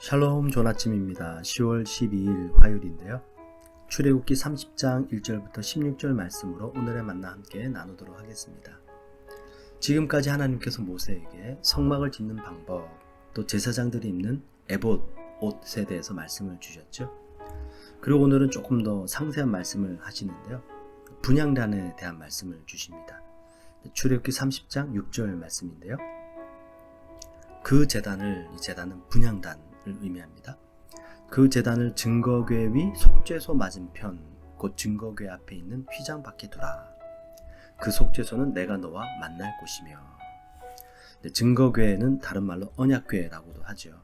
샬롬 좋은 아침입니다. 10월 12일 화요일인데요. 출애굽기 30장 1절부터 16절 말씀으로 오늘의 만나 함께 나누도록 하겠습니다. 지금까지 하나님께서 모세에게 성막을 짓는 방법, 또 제사장들이 입는 에봇, 옷에 대해서 말씀을 주셨죠. 그리고 오늘은 조금 더 상세한 말씀을 하시는데요. 분향단에 대한 말씀을 주십니다. 출애굽기 30장 6절 말씀인데요. 그 제단은 분향단을 의미합니다. 그 제단을 증거궤 위 속죄소 맞은편 곧 증거궤 앞에 있는 휘장 밖에 두라. 그 속죄소는 내가 너와 만날 곳이며. 증거궤는 다른 말로 언약궤라고도 하죠.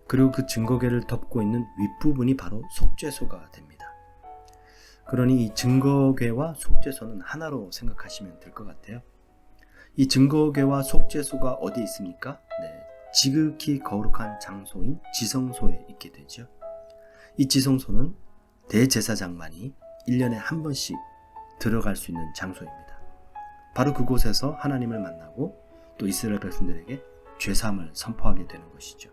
그리고 그 증거궤를 덮고 있는 윗부분이 바로 속죄소가 됩니다. 그러니 이 증거궤와 속죄소는 하나로 생각하시면 될 것 같아요. 이 증거궤와 속죄소가 어디에 있습니까? 지극히 거룩한 장소인 지성소에 있게 되죠. 이 지성소는 대제사장만이 1년에 한 번씩 들어갈 수 있는 장소입니다. 바로 그곳에서 하나님을 만나고 또 이스라엘 백성들에게 죄사함을 선포하게 되는 것이죠.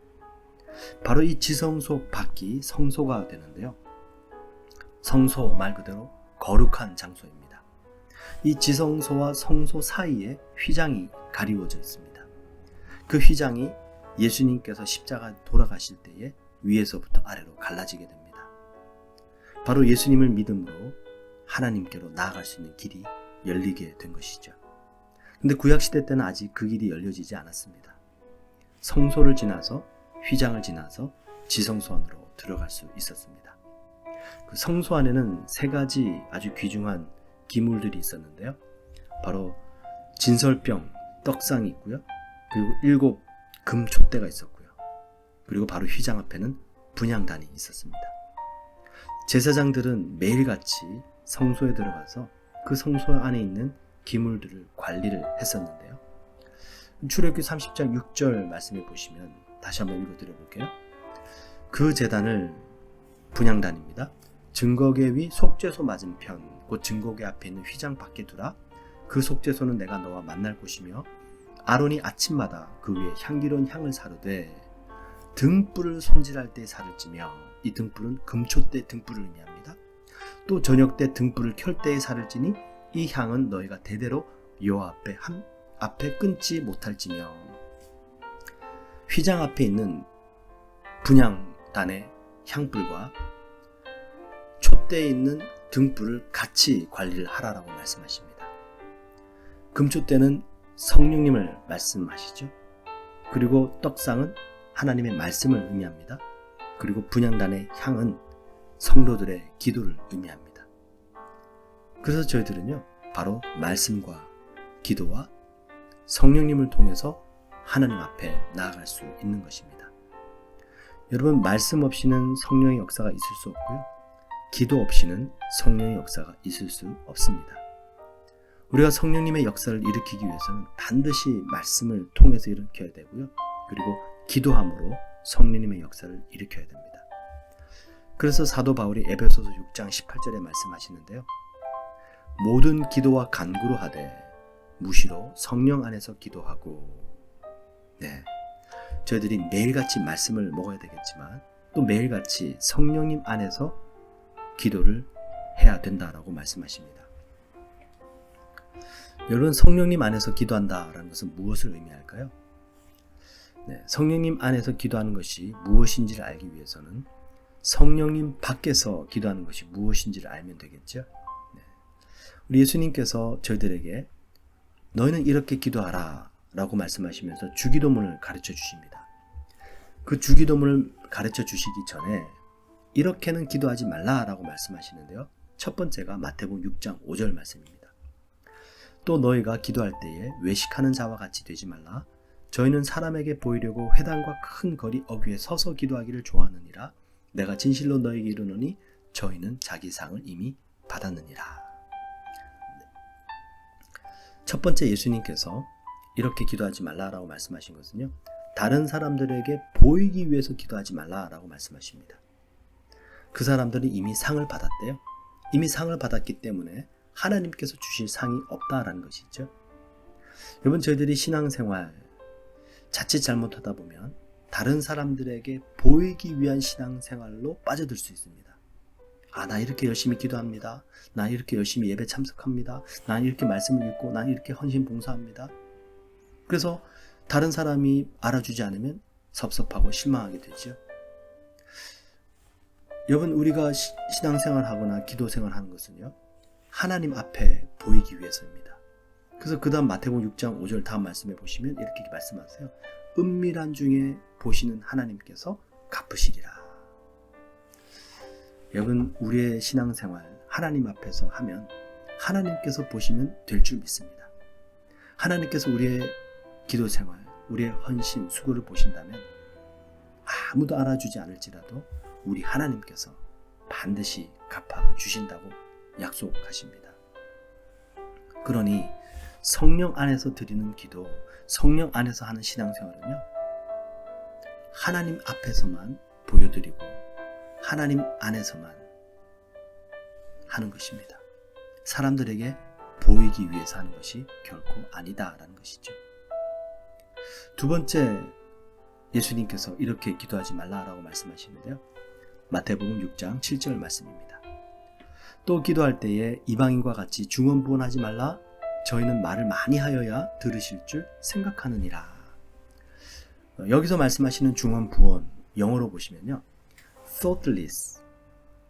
바로 이 지성소 밖이 성소가 되는데요. 성소 말 그대로 거룩한 장소입니다. 이 지성소와 성소 사이에 휘장이 가리워져 있습니다. 그 휘장이 예수님께서 십자가 돌아가실 때에 위에서부터 아래로 갈라지게 됩니다. 바로 예수님을 믿음으로 하나님께로 나아갈 수 있는 길이 열리게 된 것이죠. 근데 구약시대 때는 아직 그 길이 열려지지 않았습니다. 성소를 지나서 휘장을 지나서 지성소 안으로 들어갈 수 있었습니다. 그 성소 안에는 세 가지 아주 귀중한 기물들이 있었는데요. 바로 진설병, 떡상이 있고요. 그리고 7 금촛대가 있었고요. 그리고 바로 휘장 앞에는 분향단이 있었습니다. 제사장들은 매일같이 성소에 들어가서 그 성소 안에 있는 기물들을 관리를 했었는데요. 출애굽기 30장 6절 말씀해 보시면 다시 한번 읽어드려 볼게요. 그 제단을 분향단입니다. 증거궤 위 속죄소 맞은편 곧 증거궤 앞에 있는 휘장 밖에 두라. 그 속죄소는 내가 너와 만날 곳이며 아론이 아침마다 그 위에 향기로운 향을 사르되 등불을 손질할 때 사를 찌며, 이 등불은 금촛대 등불을 의미합니다. 또 저녁 때 등불을 켤 때에 사를 찌니 이 향은 너희가 대대로 여호와 앞에 끊지 못할지며. 휘장 앞에 있는 분향단의 향불과 촛대에 있는 등불을 같이 관리를 하라라고 말씀하십니다. 금촛대는 성령님을 말씀하시죠. 그리고 떡상은 하나님의 말씀을 의미합니다. 그리고 분향단의 향은 성도들의 기도를 의미합니다. 그래서 저희들은요, 바로 말씀과 기도와 성령님을 통해서 하나님 앞에 나아갈 수 있는 것입니다. 여러분, 말씀 없이는 성령의 역사가 있을 수 없고요. 기도 없이는 성령의 역사가 있을 수 없습니다. 우리가 성령님의 역사를 일으키기 위해서는 반드시 말씀을 통해서 일으켜야 되고요. 그리고 기도함으로 성령님의 역사를 일으켜야 됩니다. 그래서 사도 바울이 에베소서 6장 18절에 말씀하시는데요. 모든 기도와 간구로 하되 무시로 성령 안에서 기도하고. 저희들이 매일같이 말씀을 먹어야 되겠지만 또 매일같이 성령님 안에서 기도를 해야 된다라고 말씀하십니다. 여러분, 성령님 안에서 기도한다라는 것은 무엇을 의미할까요? 성령님 안에서 기도하는 것이 무엇인지를 알기 위해서는 성령님 밖에서 기도하는 것이 무엇인지를 알면 되겠죠. 우리 예수님께서 저희들에게 너희는 이렇게 기도하라 라고 말씀하시면서 주기도문을 가르쳐 주십니다. 그 주기도문을 가르쳐 주시기 전에 이렇게는 기도하지 말라라고 말씀하시는데요. 첫 번째가 마태복음 6장 5절 말씀입니다. 또 너희가 기도할 때에 외식하는 자와 같이 되지 말라. 저희는 사람에게 보이려고 회당과 큰 거리 어귀에 서서 기도하기를 좋아하느니라. 내가 진실로 너희에게 이르노니 저희는 자기 상을 이미 받았느니라. 첫 번째, 예수님께서 이렇게 기도하지 말라라고 말씀하신 것은요, 다른 사람들에게 보이기 위해서 기도하지 말라라고 말씀하십니다. 그 사람들이 이미 상을 받았대요. 이미 상을 받았기 때문에 하나님께서 주실 상이 없다라는 것이죠. 여러분, 저희들이 신앙생활 자칫 잘못하다 보면 다른 사람들에게 보이기 위한 신앙생활로 빠져들 수 있습니다. 나 이렇게 열심히 기도합니다. 나 이렇게 열심히 예배 참석합니다. 나 이렇게 말씀을 읽고 나 이렇게 헌신 봉사합니다. 그래서 다른 사람이 알아주지 않으면 섭섭하고 실망하게 되죠. 여러분, 우리가 신앙생활 하거나 기도생활 하는 것은요, 하나님 앞에 보이기 위해서입니다. 그래서 그 다음 마태복음 6장 5절 다음 말씀에 보시면 이렇게 말씀하세요. 은밀한 중에 보시는 하나님께서 갚으시리라. 여러분, 우리의 신앙생활 하나님 앞에서 하면 하나님께서 보시면 될 줄 믿습니다. 하나님께서 우리의 기도생활, 우리의 헌신, 수고를 보신다면 아무도 알아주지 않을지라도 우리 하나님께서 반드시 갚아주신다고 약속하십니다. 그러니 성령 안에서 드리는 기도, 성령 안에서 하는 신앙생활은요, 하나님 앞에서만 보여드리고 하나님 안에서만 하는 것입니다. 사람들에게 보이기 위해서 하는 것이 결코 아니다라는 것이죠. 두 번째, 예수님께서 이렇게 기도하지 말라라고 말씀하시는데요. 마태복음 6장 7절 말씀입니다. 또 기도할 때에 이방인과 같이 중언부언하지 말라. 저희는 말을 많이 하여야 들으실 줄 생각하느니라. 여기서 말씀하시는 중언부언, 영어로 보시면요, thoughtless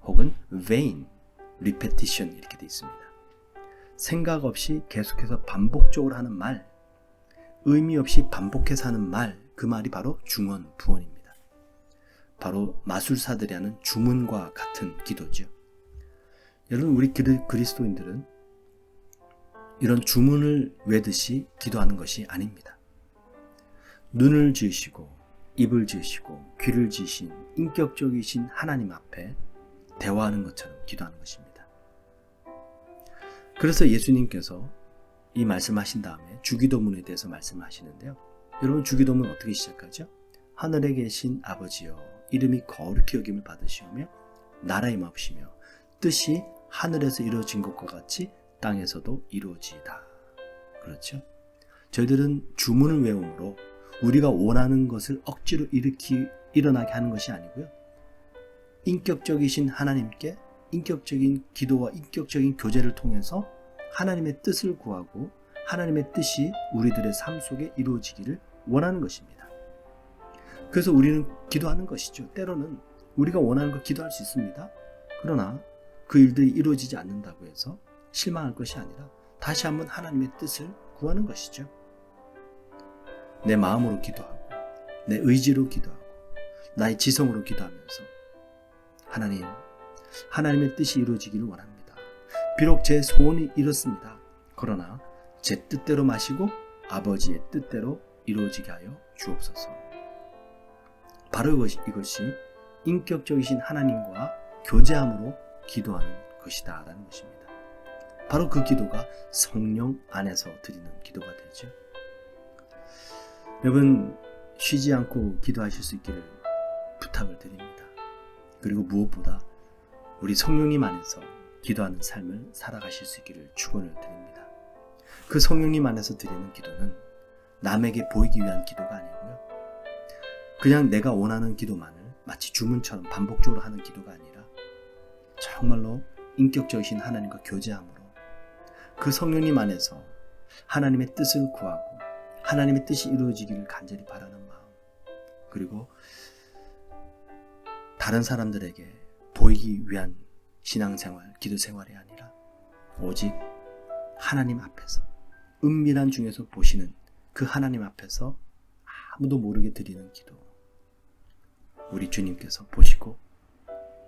혹은 vain repetition 이렇게 되어 있습니다. 생각 없이 계속해서 반복적으로 하는 말, 의미 없이 반복해서 하는 말, 그 말이 바로 중언부언입니다. 바로 마술사들이 하는 주문과 같은 기도죠. 여러분, 우리 그리스도인들은 이런 주문을 외듯이 기도하는 것이 아닙니다. 눈을 지으시고 입을 지으시고 귀를 지으신 인격적이신 하나님 앞에 대화하는 것처럼 기도하는 것입니다. 그래서 예수님께서 이 말씀하신 다음에 주기도문에 대해서 말씀하시는데요. 여러분, 주기도문 어떻게 시작하죠? 하늘에 계신 아버지여, 이름이 거룩히 여김을 받으시오며 나라에 임하시며 뜻이 하늘에서 이루어진 것과 같이 땅에서도 이루어지이다. 그렇죠? 저희들은 주문을 외움으로 우리가 원하는 것을 억지로 일어나게 하는 것이 아니고요. 인격적이신 하나님께 인격적인 기도와 인격적인 교제를 통해서 하나님의 뜻을 구하고 하나님의 뜻이 우리들의 삶 속에 이루어지기를 원하는 것입니다. 그래서 우리는 기도하는 것이죠. 때로는 우리가 원하는 걸 기도할 수 있습니다. 그러나 그 일들이 이루어지지 않는다고 해서 실망할 것이 아니라 다시 한번 하나님의 뜻을 구하는 것이죠. 내 마음으로 기도하고 내 의지로 기도하고 나의 지성으로 기도하면서 하나님의 뜻이 이루어지기를 원합니다. 비록 제 소원이 이렇습니다. 그러나 제 뜻대로 마시고 아버지의 뜻대로 이루어지게 하여 주옵소서. 바로 이것이 인격적이신 하나님과 교제함으로 기도하는 것이다 라는 것입니다. 바로 그 기도가 성령 안에서 드리는 기도가 되죠. 여러분, 쉬지 않고 기도하실 수 있기를 부탁을 드립니다. 그리고 무엇보다 우리 성령님 안에서 기도하는 삶을 살아가실 수 있기를 축원을 드립니다. 그 성령님 안에서 드리는 기도는 남에게 보이기 위한 기도가 아니고요. 그냥 내가 원하는 기도만을 마치 주문처럼 반복적으로 하는 기도가 아니라 정말로 인격적이신 하나님과 교제함으로 그 성령님 안에서 하나님의 뜻을 구하고 하나님의 뜻이 이루어지기를 간절히 바라는 마음, 그리고 다른 사람들에게 보이기 위한 신앙생활, 기도생활이 아니라 오직 하나님 앞에서 은밀한 중에서 보시는 그 하나님 앞에서 아무도 모르게 드리는 기도, 우리 주님께서 보시고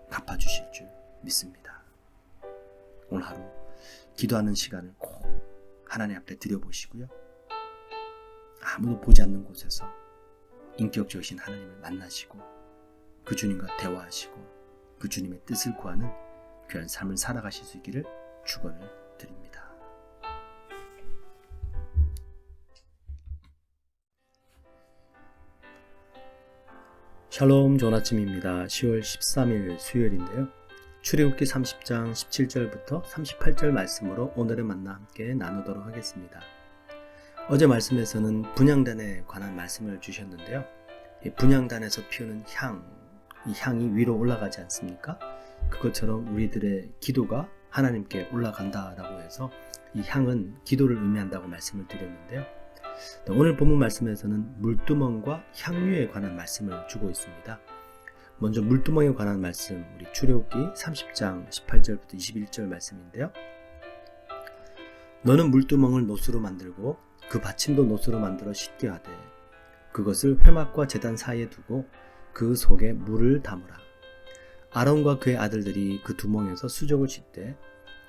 갚아주실 줄 믿습니다. 오늘 하루 기도하는 시간을 꼭 하나님 앞에 드려보시고요. 아무도 보지 않는 곳에서 인격적이신 하나님을 만나시고 그 주님과 대화하시고 그 주님의 뜻을 구하는 귀한 삶을 살아가실 수 있기를 축원을 드립니다. 샬롬, 좋은 아침입니다. 10월 13일 수요일인데요. 출애굽기 30장 17절부터 38절 말씀으로 오늘의 만나 함께 나누도록 하겠습니다. 어제 말씀에서는 분향단에 관한 말씀을 주셨는데요. 분향단에서 피우는 이 향이 위로 올라가지 않습니까? 그것처럼 우리들의 기도가 하나님께 올라간다라고 해서 이 향은 기도를 의미한다고 말씀을 드렸는데요. 오늘 본문 말씀에서는 물두멍과 향유에 관한 말씀을 주고 있습니다. 먼저 물두멍에 관한 말씀, 우리 출애굽기 30장 18절부터 21절 말씀인데요. 너는 물두멍을 노수로 만들고 그 받침도 노수로 만들어 씻게 하되 그것을 회막과 제단 사이에 두고 그 속에 물을 담으라. 아론과 그의 아들들이 그 두멍에서 수족을 씻되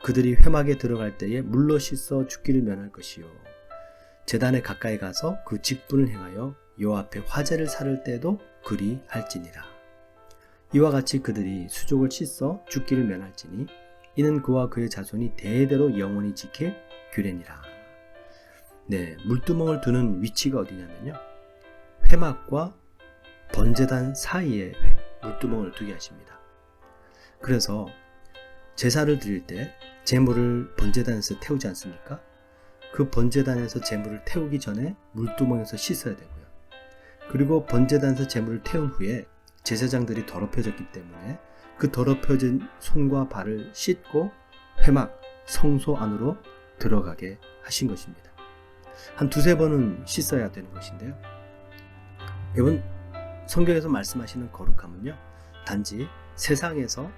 그들이 회막에 들어갈 때에 물로 씻어 죽기를 면할 것이요. 제단에 가까이 가서 그 직분을 행하여 여호와 앞에 화제를 살을 때도 그리 할지니라. 이와 같이 그들이 수족을 씻어 죽기를 면할지니 이는 그와 그의 자손이 대대로 영원히 지킬 규례니라. 네, 물두멍을 두는 위치가 어디냐면요, 회막과 번제단 사이에 물두멍을 두게 하십니다. 그래서 제사를 드릴 때 제물을 번제단에서 태우지 않습니까? 그 번제단에서 제물을 태우기 전에 물두멍에서 씻어야 되고요. 그리고 번제단에서 제물을 태운 후에 제사장들이 더럽혀졌기 때문에 그 더럽혀진 손과 발을 씻고 회막, 성소 안으로 들어가게 하신 것입니다. 한 두세 번은 씻어야 되는 것인데요. 여러분, 성경에서 말씀하시는 거룩함은요, 단지 세상에서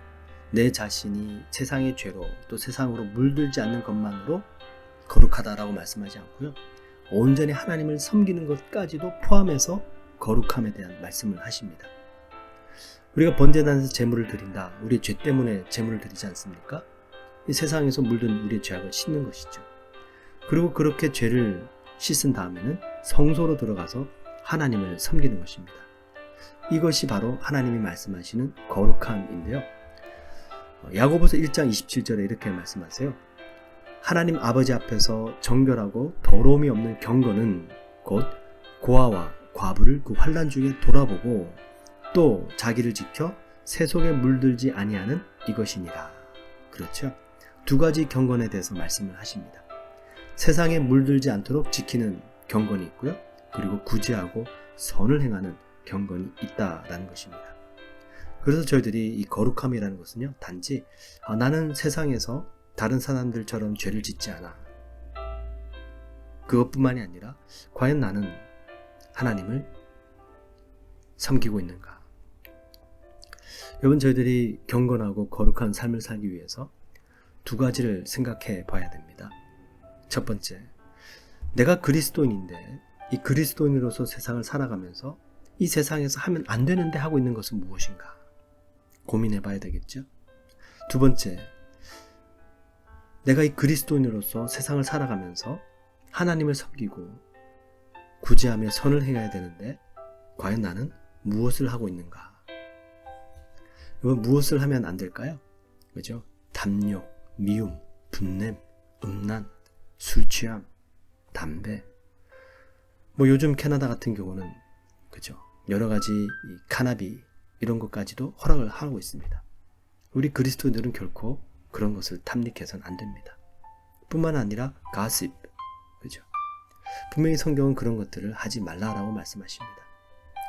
내 자신이 세상의 죄로 또 세상으로 물들지 않는 것만으로 거룩하다라고 말씀하지 않고요, 온전히 하나님을 섬기는 것까지도 포함해서 거룩함에 대한 말씀을 하십니다. 우리가 번제단에서 제물을 드린다, 우리의 죄 때문에 제물을 드리지 않습니까? 이 세상에서 물든 우리의 죄악을 씻는 것이죠. 그리고 그렇게 죄를 씻은 다음에는 성소로 들어가서 하나님을 섬기는 것입니다. 이것이 바로 하나님이 말씀하시는 거룩함인데요. 야고보서 1장 27절에 이렇게 말씀하세요. 하나님 아버지 앞에서 정결하고 더러움이 없는 경건은 곧 고아와 과부를 그 환난 중에 돌아보고 또 자기를 지켜 세속에 물들지 아니하는 이것이니라. 그렇죠? 두 가지 경건에 대해서 말씀을 하십니다. 세상에 물들지 않도록 지키는 경건이 있고요, 그리고 구제하고 선을 행하는 경건이 있다라는 것입니다. 그래서 저희들이 이 거룩함이라는 것은요, 단지 나는 세상에서 다른 사람들처럼 죄를 짓지 않아, 그것뿐만이 아니라 과연 나는 하나님을 섬기고 있는가. 여러분, 저희들이 경건하고 거룩한 삶을 살기 위해서 두 가지를 생각해 봐야 됩니다. 첫 번째, 내가 그리스도인인데 이 그리스도인으로서 세상을 살아가면서 이 세상에서 하면 안 되는데 하고 있는 것은 무엇인가 고민해 봐야 되겠죠. 두 번째, 내가 이 그리스도인으로서 세상을 살아가면서 하나님을 섬기고 구제하며 선을 행해야 되는데 과연 나는 무엇을 하고 있는가. 여러분, 무엇을 하면 안 될까요? 그죠? 담력, 미움, 분냄, 음란, 술 취함, 담배. 요즘 캐나다 같은 경우는 그죠? 여러 가지 이 카나비 이런 것까지도 허락을 하고 있습니다. 우리 그리스도인들은 결코 그런 것을 탐닉해서는 안 됩니다. 뿐만 아니라 가십, 그죠? 분명히 성경은 그런 것들을 하지 말라라고 말씀하십니다.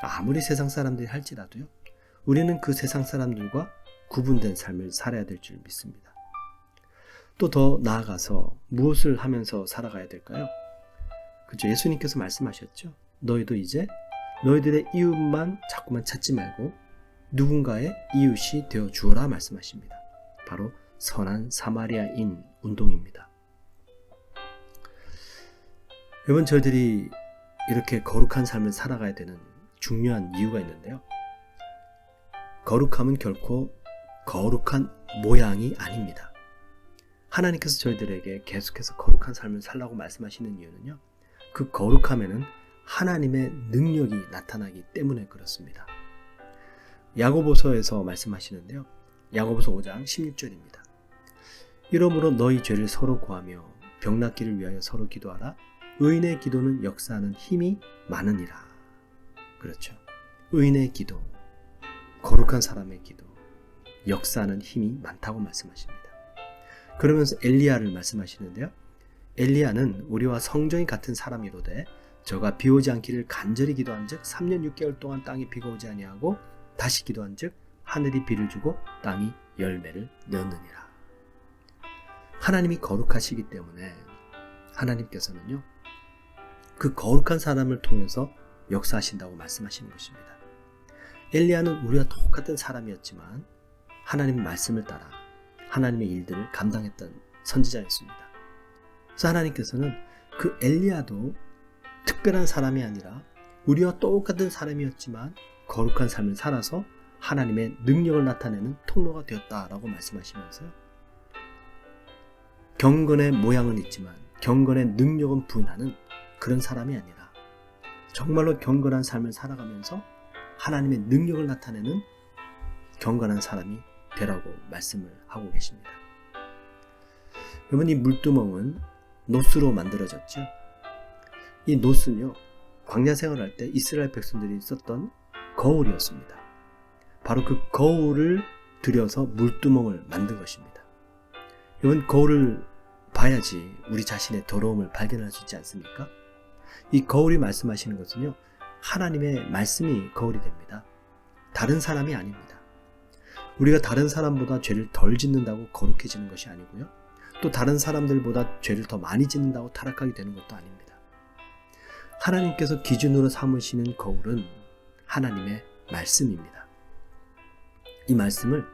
아무리 세상 사람들이 할지라도요, 우리는 그 세상 사람들과 구분된 삶을 살아야 될 줄 믿습니다. 또 더 나아가서 무엇을 하면서 살아가야 될까요? 그죠? 예수님께서 말씀하셨죠. 너희도 이제 너희들의 이웃만 자꾸만 찾지 말고 누군가의 이웃이 되어 주어라 말씀하십니다. 바로 선한 사마리아인 운동입니다. 여러분, 저희들이 이렇게 거룩한 삶을 살아가야 되는 중요한 이유가 있는데요. 거룩함은 결코 거룩한 모양이 아닙니다. 하나님께서 저희들에게 계속해서 거룩한 삶을 살라고 말씀하시는 이유는요, 그 거룩함에는 하나님의 능력이 나타나기 때문에 그렇습니다. 야고보서에서 말씀하시는데요, 야고보서 5장 16절입니다. 이러므로 너희 죄를 서로 고하며 병낫기를 위하여 서로 기도하라. 의인의 기도는 역사하는 힘이 많으니라. 그렇죠. 의인의 기도, 거룩한 사람의 기도, 역사하는 힘이 많다고 말씀하십니다. 그러면서 엘리야를 말씀하시는데요, 엘리야는 우리와 성정이 같은 사람이로되 저가 비 오지 않기를 간절히 기도한즉 3년 6개월 동안 땅에 비가 오지 아니하고 다시 기도한즉 하늘이 비를 주고 땅이 열매를 내었느니라. 하나님이 거룩하시기 때문에 하나님께서는요, 그 거룩한 사람을 통해서 역사하신다고 말씀하시는 것입니다. 엘리야는 우리와 똑같은 사람이었지만 하나님의 말씀을 따라 하나님의 일들을 감당했던 선지자였습니다. 그래서 하나님께서는 그 엘리야도 특별한 사람이 아니라 우리와 똑같은 사람이었지만 거룩한 삶을 살아서 하나님의 능력을 나타내는 통로가 되었다라고 말씀하시면서요, 경건의 모양은 있지만 경건의 능력은 부인하는 그런 사람이 아니라 정말로 경건한 삶을 살아가면서 하나님의 능력을 나타내는 경건한 사람이 되라고 말씀을 하고 계십니다. 여러분, 이 물두멍은 노스로 만들어졌죠. 이 노스는요, 광야 생활할 때 이스라엘 백성들이 썼던 거울이었습니다. 바로 그 거울을 들여서 물두멍을 만든 것입니다. 여러분, 거울을 봐야지 우리 자신의 더러움을 발견할 수 있지 않습니까? 이 거울이 말씀하시는 것은요, 하나님의 말씀이 거울이 됩니다. 다른 사람이 아닙니다. 우리가 다른 사람보다 죄를 덜 짓는다고 거룩해지는 것이 아니고요, 또 다른 사람들보다 죄를 더 많이 짓는다고 타락하게 되는 것도 아닙니다. 하나님께서 기준으로 삼으시는 거울은 하나님의 말씀입니다. 이 말씀을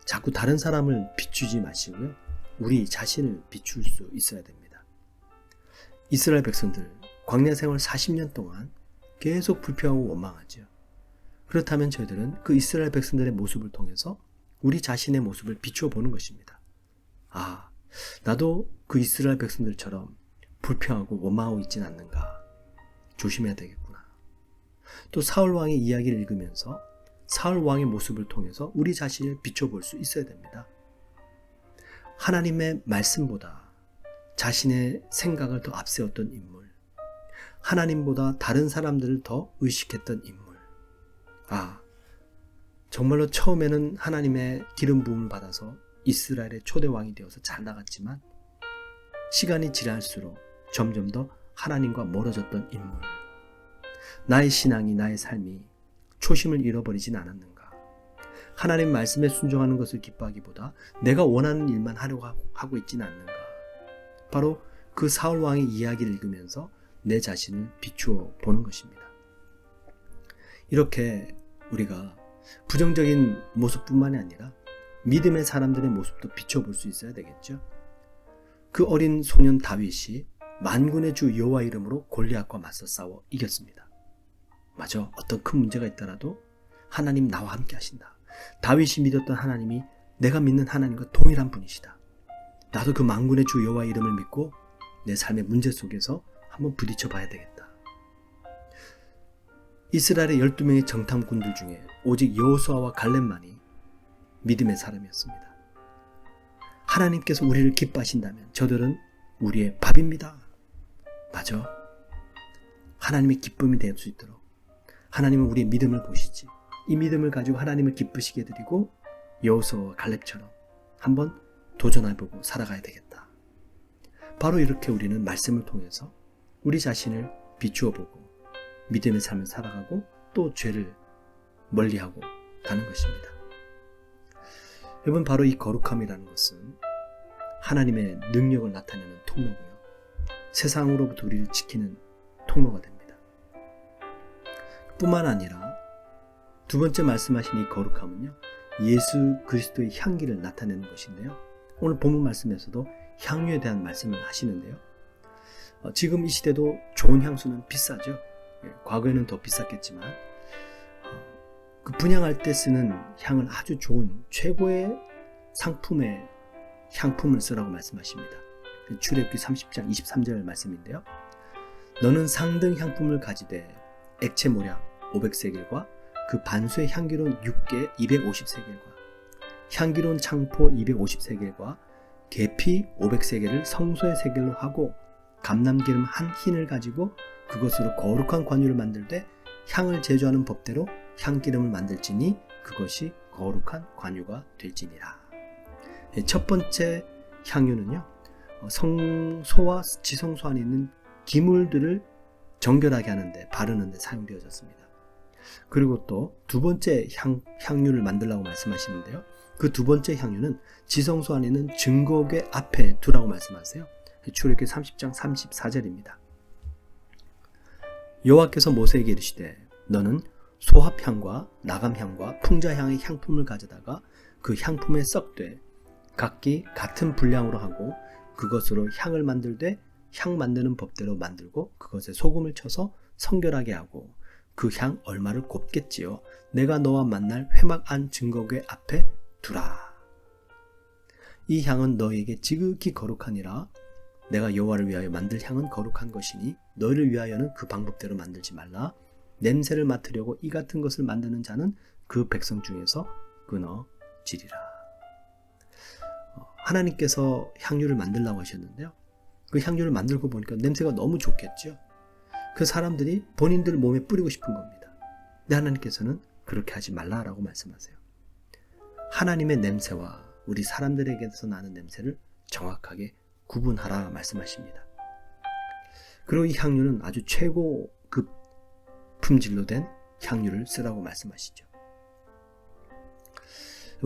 자꾸 다른 사람을 비추지 마시고요, 우리 자신을 비출 수 있어야 됩니다. 이스라엘 백성들 광야 생활 40년 동안 계속 불평하고 원망하죠. 그렇다면 저희들은 그 이스라엘 백성들의 모습을 통해서 우리 자신의 모습을 비추어 보는 것입니다. 아, 나도 그 이스라엘 백성들처럼 불평하고 원망하고 있지는 않는가, 조심해야 되겠구나. 또 사울 왕의 이야기를 읽으면서 사울 왕의 모습을 통해서 우리 자신을 비춰볼 수 있어야 됩니다. 하나님의 말씀보다 자신의 생각을 더 앞세웠던 인물, 하나님보다 다른 사람들을 더 의식했던 인물. 아, 정말로 처음에는 하나님의 기름 부음을 받아서 이스라엘의 초대 왕이 되어서 잘 나갔지만 시간이 지날수록 점점 더 하나님과 멀어졌던 인물. 나의 신앙이, 나의 삶이 초심을 잃어버리진 않았는가? 하나님 말씀에 순종하는 것을 기뻐하기보다 내가 원하는 일만 하려고 하고 있지는 않는가? 바로 그 사울 왕의 이야기를 읽으면서 내 자신을 비추어 보는 것입니다. 이렇게 우리가 부정적인 모습뿐만이 아니라 믿음의 사람들의 모습도 비춰볼 수 있어야 되겠죠. 그 어린 소년 다윗이 만군의 주 여호와 이름으로 골리앗과 맞서 싸워 이겼습니다. 맞아, 어떤 큰 문제가 있더라도 하나님 나와 함께 하신다. 다윗이 믿었던 하나님이 내가 믿는 하나님과 동일한 분이시다. 나도 그 만군의 주 여호와 이름을 믿고 내 삶의 문제 속에서 한번 부딪혀 봐야 되겠다. 이스라엘의 12명의 정탐꾼들 중에 오직 여호수아와 갈렙만이 믿음의 사람이었습니다. 하나님께서 우리를 기뻐하신다면 저들은 우리의 밥입니다. 맞아. 하나님의 기쁨이 될 수 있도록 하나님은 우리의 믿음을 보시지. 이 믿음을 가지고 하나님을 기쁘시게 해드리고 여호수아와 갈렙처럼 한번 도전해보고 살아가야 되겠다. 바로 이렇게 우리는 말씀을 통해서 우리 자신을 비추어보고 믿음의 삶을 살아가고 또 죄를 멀리하고 가는 것입니다. 여러분, 바로 이 거룩함이라는 것은 하나님의 능력을 나타내는 통로고요, 세상으로부터 우리를 지키는 통로가 됩니다. 뿐만 아니라 두 번째 말씀하신 이 거룩함은요, 예수 그리스도의 향기를 나타내는 것인데요, 오늘 본문 말씀에서도 향유에 대한 말씀을 하시는데요, 지금 이 시대도 좋은 향수는 비싸죠. 과거에는 더 비쌌겠지만 그 분향할 때 쓰는 향은 아주 좋은 최고의 상품의 향품을 쓰라고 말씀하십니다. 출애굽기 30장 23절 말씀인데요, 너는 상등 향품을 가지되 액체 모략 500세겔과 그 반수의 향기로운 육개 250세겔과 향기로운 창포 250세겔과 계피 500세겔을 성소의 세겔로 하고 감람기름 한 흰을 가지고 그것으로 거룩한 관유를 만들되 향을 제조하는 법대로 향기름을 만들지니 그것이 거룩한 관유가 될지니라. 첫 번째 향유는요, 성소와 지성소 안에 있는 기물들을 정결하게 하는데 바르는데 사용되어졌습니다. 그리고 또 두 번째 향유를 만들라고 말씀하시는데요. 그 두 번째 향유는 지성소 안에 있는 증거궤 앞에 두라고 말씀하세요. 출애굽기 30장 34절입니다. 여호와께서 모세에게 이르시되 너는 소합향과 나감향과 풍자향의 향품을 가져다가 그 향품에 썩되 각기 같은 분량으로 하고 그것으로 향을 만들되 향 만드는 법대로 만들고 그것에 소금을 쳐서 성결하게 하고 그 향 얼마를 곱겠지요. 내가 너와 만날 회막 안 증거궤 앞에 두라. 이 향은 너희에게 지극히 거룩하니라. 내가 여호와를 위하여 만들 향은 거룩한 것이니 너희를 위하여는 그 방법대로 만들지 말라. 냄새를 맡으려고 이 같은 것을 만드는 자는 그 백성 중에서 끊어지리라. 하나님께서 향유를 만들라고 하셨는데요. 그 향유를 만들고 보니까 냄새가 너무 좋겠죠. 그 사람들이 본인들 몸에 뿌리고 싶은 겁니다. 근데 하나님께서는 그렇게 하지 말라라고 말씀하세요. 하나님의 냄새와 우리 사람들에게서 나는 냄새를 정확하게 구분하라 말씀하십니다. 그리고 이 향유는 아주 최고급 품질로 된 향유를 쓰라고 말씀하시죠.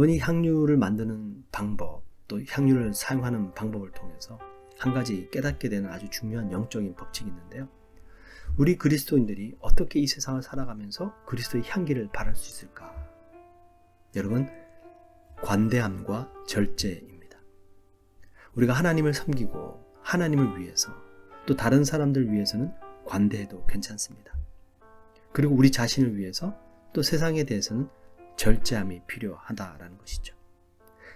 이 향유를 만드는 방법, 또 향유를 사용하는 방법을 통해서 한 가지 깨닫게 되는 아주 중요한 영적인 법칙이 있는데요. 우리 그리스도인들이 어떻게 이 세상을 살아가면서 그리스도의 향기를 발할 수 있을까? 여러분, 관대함과 절제입니다. 우리가 하나님을 섬기고 하나님을 위해서 또 다른 사람들 위해서는 관대해도 괜찮습니다. 그리고 우리 자신을 위해서 또 세상에 대해서는 절제함이 필요하다라는 것이죠.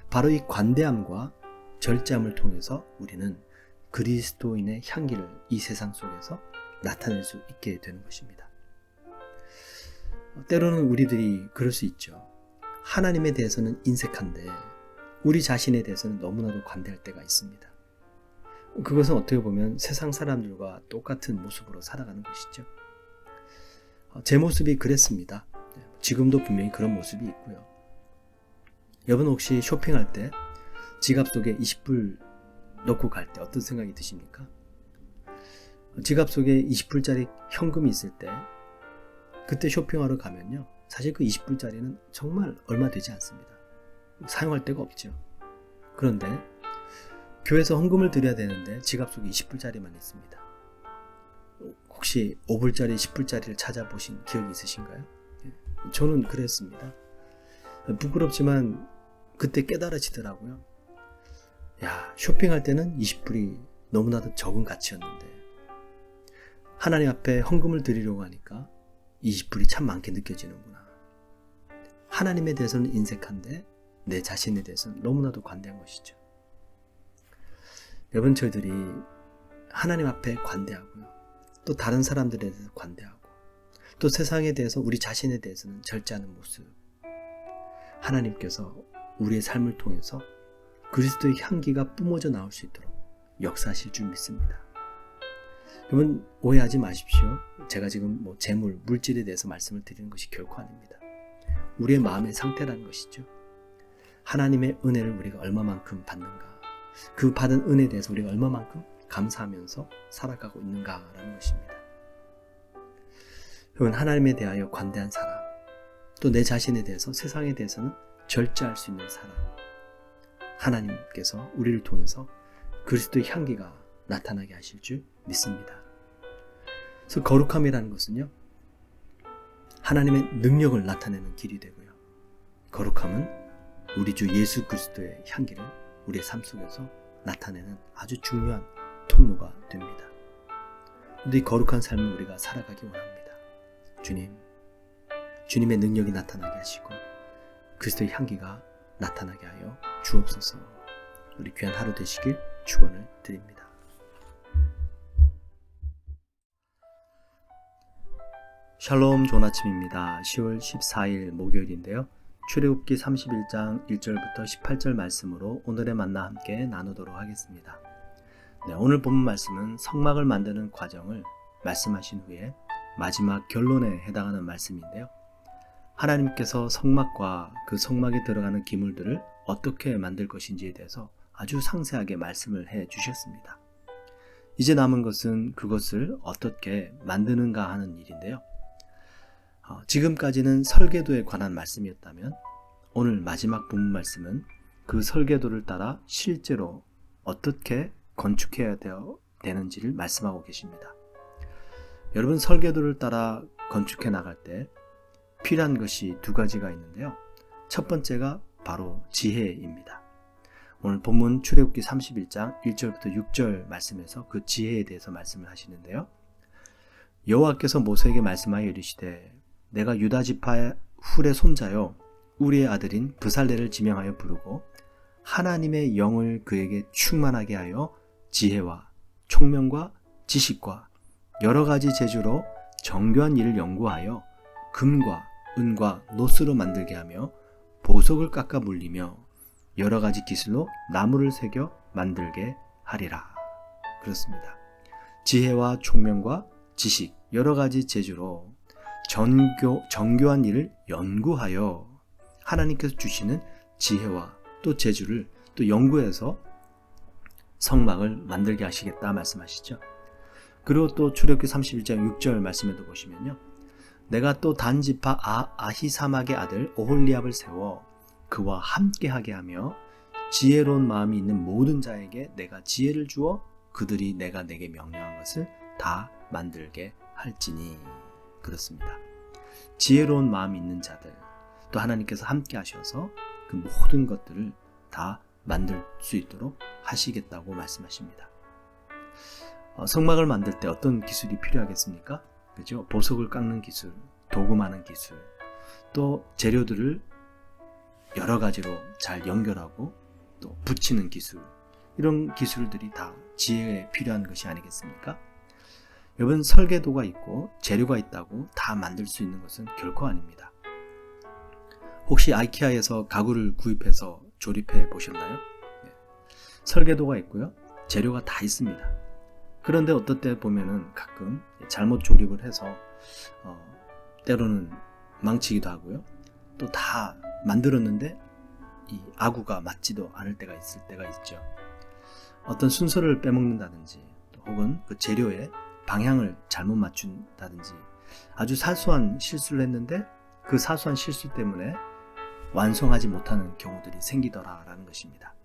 바로 이 관대함과 절제함을 통해서 우리는 그리스도인의 향기를 이 세상 속에서 나타낼 수 있게 되는 것입니다. 때로는 우리들이 그럴 수 있죠. 하나님에 대해서는 인색한데 우리 자신에 대해서는 너무나도 관대할 때가 있습니다. 그것은 어떻게 보면 세상 사람들과 똑같은 모습으로 살아가는 것이죠. 제 모습이 그랬습니다. 지금도 분명히 그런 모습이 있고요. 여러분 혹시 쇼핑할 때 지갑 속에 20불 넣고 갈 때 어떤 생각이 드십니까? 지갑 속에 20불짜리 현금이 있을 때 그때 쇼핑하러 가면요. 사실 그 20불짜리는 정말 얼마 되지 않습니다. 사용할 데가 없죠. 그런데 교회에서 헌금을 드려야 되는데 지갑 속에 20불짜리만 있습니다. 혹시 5불짜리, 10불짜리를 찾아보신 기억이 있으신가요? 저는 그랬습니다. 부끄럽지만 그때 깨달아지더라고요. 야, 쇼핑할 때는 20불이 너무나도 적은 가치였는데 하나님 앞에 헌금을 드리려고 하니까 20불이 참 많게 느껴지는구나. 하나님에 대해서는 인색한데 내 자신에 대해서는 너무나도 관대한 것이죠. 여러분, 저희들이 하나님 앞에 관대하고요. 또 다른 사람들에 대해서 관대하고 또 세상에 대해서 우리 자신에 대해서는 절제하는 모습, 하나님께서 우리의 삶을 통해서 그리스도의 향기가 뿜어져 나올 수 있도록 역사하실 줄 믿습니다. 여러분, 오해하지 마십시오. 제가 지금 재물, 물질에 대해서 말씀을 드리는 것이 결코 아닙니다. 우리의 마음의 상태라는 것이죠. 하나님의 은혜를 우리가 얼마만큼 받는가, 그 받은 은혜에 대해서 우리가 얼마만큼 감사하면서 살아가고 있는가라는 것입니다. 여러분, 하나님에 대하여 관대한 사람, 또 내 자신에 대해서, 세상에 대해서는 절제할 수 있는 사람, 하나님께서 우리를 통해서 그리스도의 향기가 나타나게 하실 줄 믿습니다. 그래서 거룩함이라는 것은요, 하나님의 능력을 나타내는 길이 되고요. 거룩함은 우리 주 예수 그리스도의 향기를 우리의 삶 속에서 나타내는 아주 중요한 통로가 됩니다. 이 거룩한 삶을 우리가 살아가기 원합니다. 주님의 능력이 나타나게 하시고 그리스도의 향기가 나타나게 하여 주옵소서. 우리 귀한 하루 되시길 축원을 드립니다. 샬롬, 좋은 아침입니다. 10월 14일 목요일인데요. 출애굽기 31장 1절부터 18절 말씀으로 오늘의 만나 함께 나누도록 하겠습니다. 오늘 본문 말씀은 성막을 만드는 과정을 말씀하신 후에 마지막 결론에 해당하는 말씀인데요. 하나님께서 성막과 그 성막에 들어가는 기물들을 어떻게 만들 것인지에 대해서 아주 상세하게 말씀을 해 주셨습니다. 이제 남은 것은 그것을 어떻게 만드는가 하는 일인데요. 지금까지는 설계도에 관한 말씀이었다면 오늘 마지막 본문 말씀은 그 설계도를 따라 실제로 어떻게 건축해야 되는지를 말씀하고 계십니다. 여러분, 설계도를 따라 건축해 나갈 때 필요한 것이 두 가지가 있는데요. 첫 번째가 바로 지혜입니다. 오늘 본문 출애굽기 31장 1절부터 6절 말씀에서 그 지혜에 대해서 말씀을 하시는데요. 여호와께서 모세에게 말씀하여 이르시되 내가 유다 지파 훌의 손자요 우리의 아들인 브살레를 지명하여 부르고 하나님의 영을 그에게 충만하게 하여 지혜와 총명과 지식과 여러 가지 재주로 정교한 일을 연구하여 금과 은과 노스로 만들게 하며 보석을 깎아 물리며 여러 가지 기술로 나무를 새겨 만들게 하리라. 그렇습니다. 지혜와 총명과 지식, 여러 가지 재주로 정교한 일을 연구하여 하나님께서 주시는 지혜와 또 재주를 또 연구해서 성막을 만들게 하시겠다 말씀하시죠. 그리고 또 출애굽기 31장 6절 말씀에도 보시면요. 내가 또 단 지파 아히사막의 아들 오홀리압을 세워 그와 함께하게 하며 지혜로운 마음이 있는 모든 자에게 내가 지혜를 주어 그들이 내가 내게 명령한 것을 다 만들게 할지니. 그렇습니다. 지혜로운 마음이 있는 자들, 또 하나님께서 함께 하셔서 그 모든 것들을 다 만들 수 있도록 하시겠다고 말씀하십니다. 성막을 만들 때 어떤 기술이 필요하겠습니까? 그죠? 보석을 깎는 기술, 도금하는 기술, 또 재료들을 여러 가지로 잘 연결하고 또 붙이는 기술, 이런 기술들이 다 지혜에 필요한 것이 아니겠습니까? 여러분, 설계도가 있고 재료가 있다고 다 만들 수 있는 것은 결코 아닙니다. 혹시 아이키아에서 가구를 구입해서 조립해 보셨나요? 네. 설계도가 있고요, 재료가 다 있습니다. 그런데 어떤 때 보면은 가끔 잘못 조립을 해서 때로는 망치기도 하고요. 또 다 만들었는데 이 아구가 맞지도 않을 때가 있을 때가 있죠. 어떤 순서를 빼먹는다든지 혹은 그 재료의 방향을 잘못 맞춘다든지 아주 사소한 실수를 했는데 그 사소한 실수 때문에 완성하지 못하는 경우들이 생기더라라는 것입니다.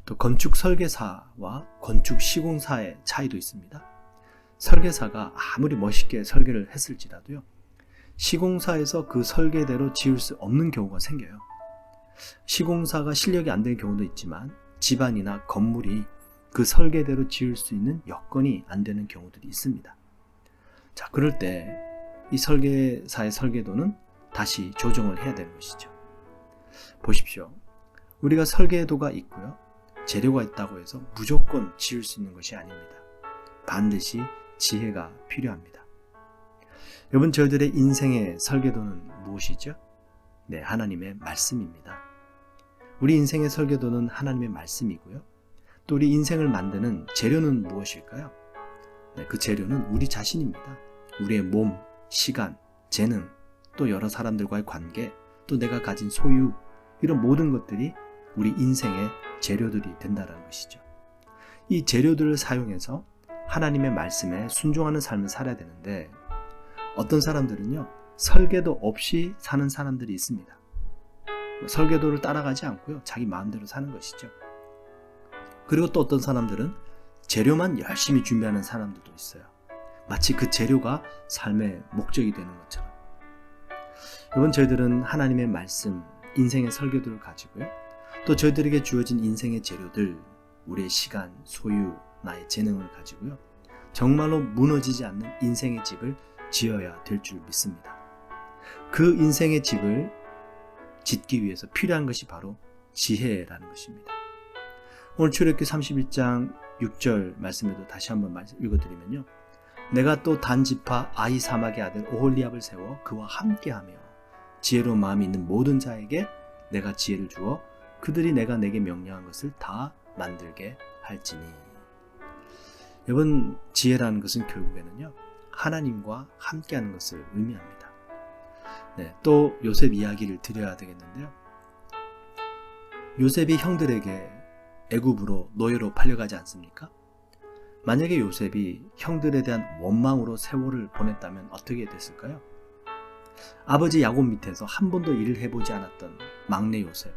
또 건축 설계사와 건축 시공사의 차이도 있습니다. 설계사가 아무리 멋있게 설계를 했을지라도요, 시공사에서 그 설계대로 지을 수 없는 경우가 생겨요. 시공사가 실력이 안 되는 경우도 있지만 집안이나 건물이 그 설계대로 지을 수 있는 여건이 안 되는 경우들이 있습니다. 자, 그럴 때 이 설계사의 설계도는 다시 조정을 해야 되는 것이죠. 보십시오. 우리가 설계도가 있고요, 재료가 있다고 해서 무조건 지을 수 있는 것이 아닙니다. 반드시 지혜가 필요합니다. 여러분, 저희들의 인생의 설계도는 무엇이죠? 네, 하나님의 말씀입니다. 우리 인생의 설계도는 하나님의 말씀이고요. 또 우리 인생을 만드는 재료는 무엇일까요? 네, 그 재료는 우리 자신입니다. 우리의 몸, 시간, 재능, 또 여러 사람들과의 관계, 또 내가 가진 소유, 이런 모든 것들이 우리 인생의 재료들이 된다는 것이죠. 이 재료들을 사용해서 하나님의 말씀에 순종하는 삶을 살아야 되는데 어떤 사람들은요, 설계도 없이 사는 사람들이 있습니다. 설계도를 따라가지 않고요, 자기 마음대로 사는 것이죠. 그리고 또 어떤 사람들은 재료만 열심히 준비하는 사람들도 있어요. 마치 그 재료가 삶의 목적이 되는 것처럼. 여러분, 저희들은 하나님의 말씀, 인생의 설계도를 가지고요, 또 저희들에게 주어진 인생의 재료들, 우리의 시간, 소유, 나의 재능을 가지고요, 정말로 무너지지 않는 인생의 집을 지어야 될 줄 믿습니다. 그 인생의 집을 짓기 위해서 필요한 것이 바로 지혜라는 것입니다. 오늘 출애굽기 31장 6절 말씀에도 다시 한번 읽어드리면요. 내가 또 단 지파 아히사막의 아들 오홀리압을 세워 그와 함께하며 지혜로운 마음이 있는 모든 자에게 내가 지혜를 주어 그들이 내가 내게 명령한 것을 다 만들게 할지니. 여러분, 지혜라는 것은 결국에는요, 하나님과 함께하는 것을 의미합니다. 네, 또 요셉 이야기를 드려야 되겠는데요. 요셉이 형들에게 애굽으로 노예로 팔려가지 않습니까? 만약에 요셉이 형들에 대한 원망으로 세월을 보냈다면 어떻게 됐을까요? 아버지 야곱 밑에서 한 번도 일을 해보지 않았던 막내 요셉,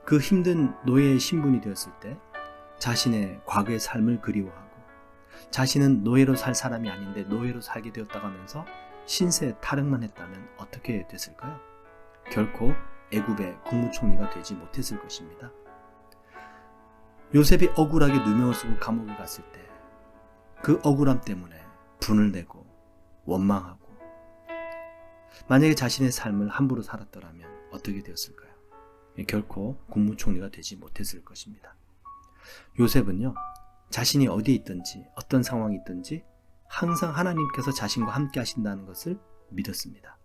그 힘든 노예의 신분이 되었을 때 자신의 과거의 삶을 그리워하고 자신은 노예로 살 사람이 아닌데 노예로 살게 되었다고 하면서 신세 타령만 했다면 어떻게 됐을까요? 결코 애굽의 국무총리가 되지 못했을 것입니다. 요셉이 억울하게 누명을 쓰고 감옥에 갔을 때 그 억울함 때문에 분을 내고 원망하고 만약에 자신의 삶을 함부로 살았더라면 어떻게 되었을까요? 결코 국무총리가 되지 못했을 것입니다. 요셉은요, 자신이 어디에 있든지 어떤 상황이 있든지 항상 하나님께서 자신과 함께 하신다는 것을 믿었습니다.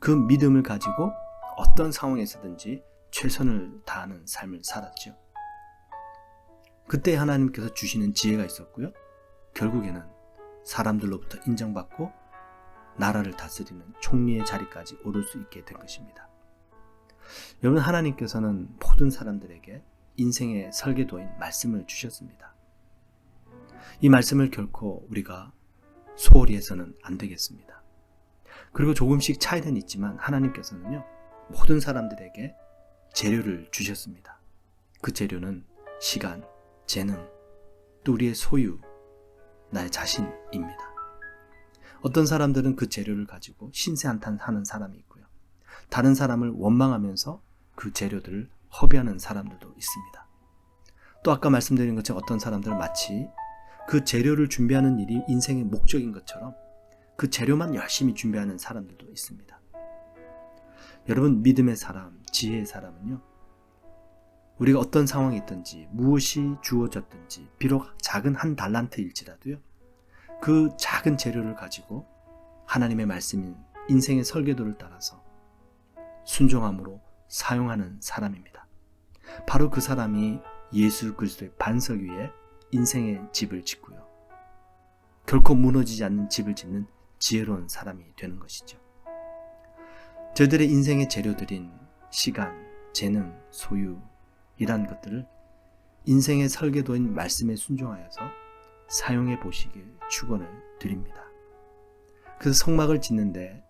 그 믿음을 가지고 어떤 상황에서든지 최선을 다하는 삶을 살았죠. 그때 하나님께서 주시는 지혜가 있었고요. 결국에는 사람들로부터 인정받고 나라를 다스리는 총리의 자리까지 오를 수 있게 된 것입니다. 여러분, 하나님께서는 모든 사람들에게 인생의 설계도인 말씀을 주셨습니다. 이 말씀을 결코 우리가 소홀히 해서는 안 되겠습니다. 그리고 조금씩 차이는 있지만 하나님께서는요, 모든 사람들에게 재료를 주셨습니다. 그 재료는 시간, 재능, 또 우리의 소유, 나의 자신입니다. 어떤 사람들은 그 재료를 가지고 신세한탄하는 사람이 있고요. 다른 사람을 원망하면서 그 재료들을 허비하는 사람들도 있습니다. 또 아까 말씀드린 것처럼 어떤 사람들은 마치 그 재료를 준비하는 일이 인생의 목적인 것처럼 그 재료만 열심히 준비하는 사람들도 있습니다. 여러분, 믿음의 사람, 지혜의 사람은요, 우리가 어떤 상황이 있든지 무엇이 주어졌든지 비록 작은 한 달란트일지라도요, 그 작은 재료를 가지고 하나님의 말씀인 인생의 설계도를 따라서 순종함으로 사용하는 사람입니다. 바로 그 사람이 예수 그리스도의 반석 위에 인생의 집을 짓고요, 결코 무너지지 않는 집을 짓는 지혜로운 사람이 되는 것이죠. 저희들의 인생의 재료들인 시간, 재능, 소유 이란 것들을 인생의 설계도인 말씀에 순종하여서 사용해 보시길 축원을 드립니다. 그래서 성막을 짓는데